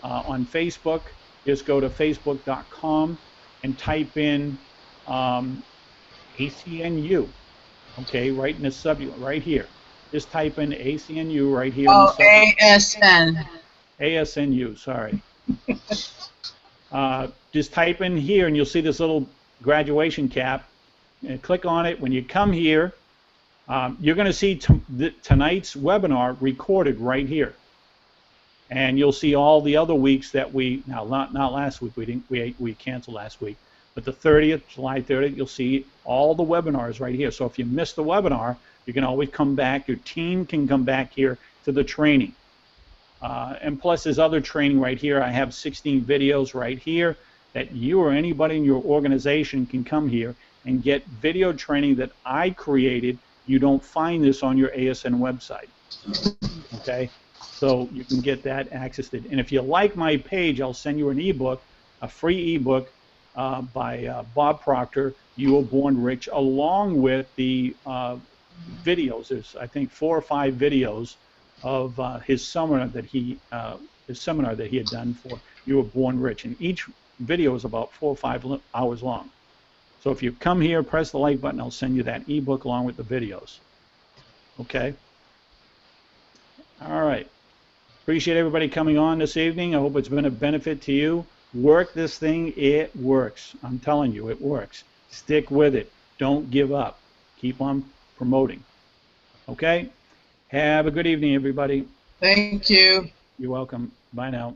on Facebook. Just go to facebook.com and type in ACNU, okay, right in the subject, right here. Just type in ACNU right here. Oh, in the ASN. ASNU, sorry. Just type in here and you'll see this little graduation cap. And click on it. When you come here, you're going to see tonight's webinar recorded right here. And you'll see all the other weeks that not last week, we canceled last week, but the 30th, July 30th, you'll see all the webinars right here. So if you missed the webinar, you can always come back. Your team can come back here to the training. And plus there's other training right here. I have 16 videos right here that you or anybody in your organization can come here and get video training that I created. You don't find this on your ASN website, okay? So you can get that accessed. And if you like my page, I'll send you an ebook, a free ebook by Bob Proctor, You Were Born Rich, along with the videos. There's, I think, 4 or 5 videos of his seminar that he had done for You Were Born Rich. And each video is about 4 or 5 hours long. So if you come here, press the like button, I'll send you that ebook along with the videos. Okay? All right. Appreciate everybody coming on this evening. I hope it's been a benefit to you. Work this thing. It works. I'm telling you, it works. Stick with it. Don't give up. Keep on promoting. Okay? Have a good evening, everybody. Thank you. You're welcome. Bye now.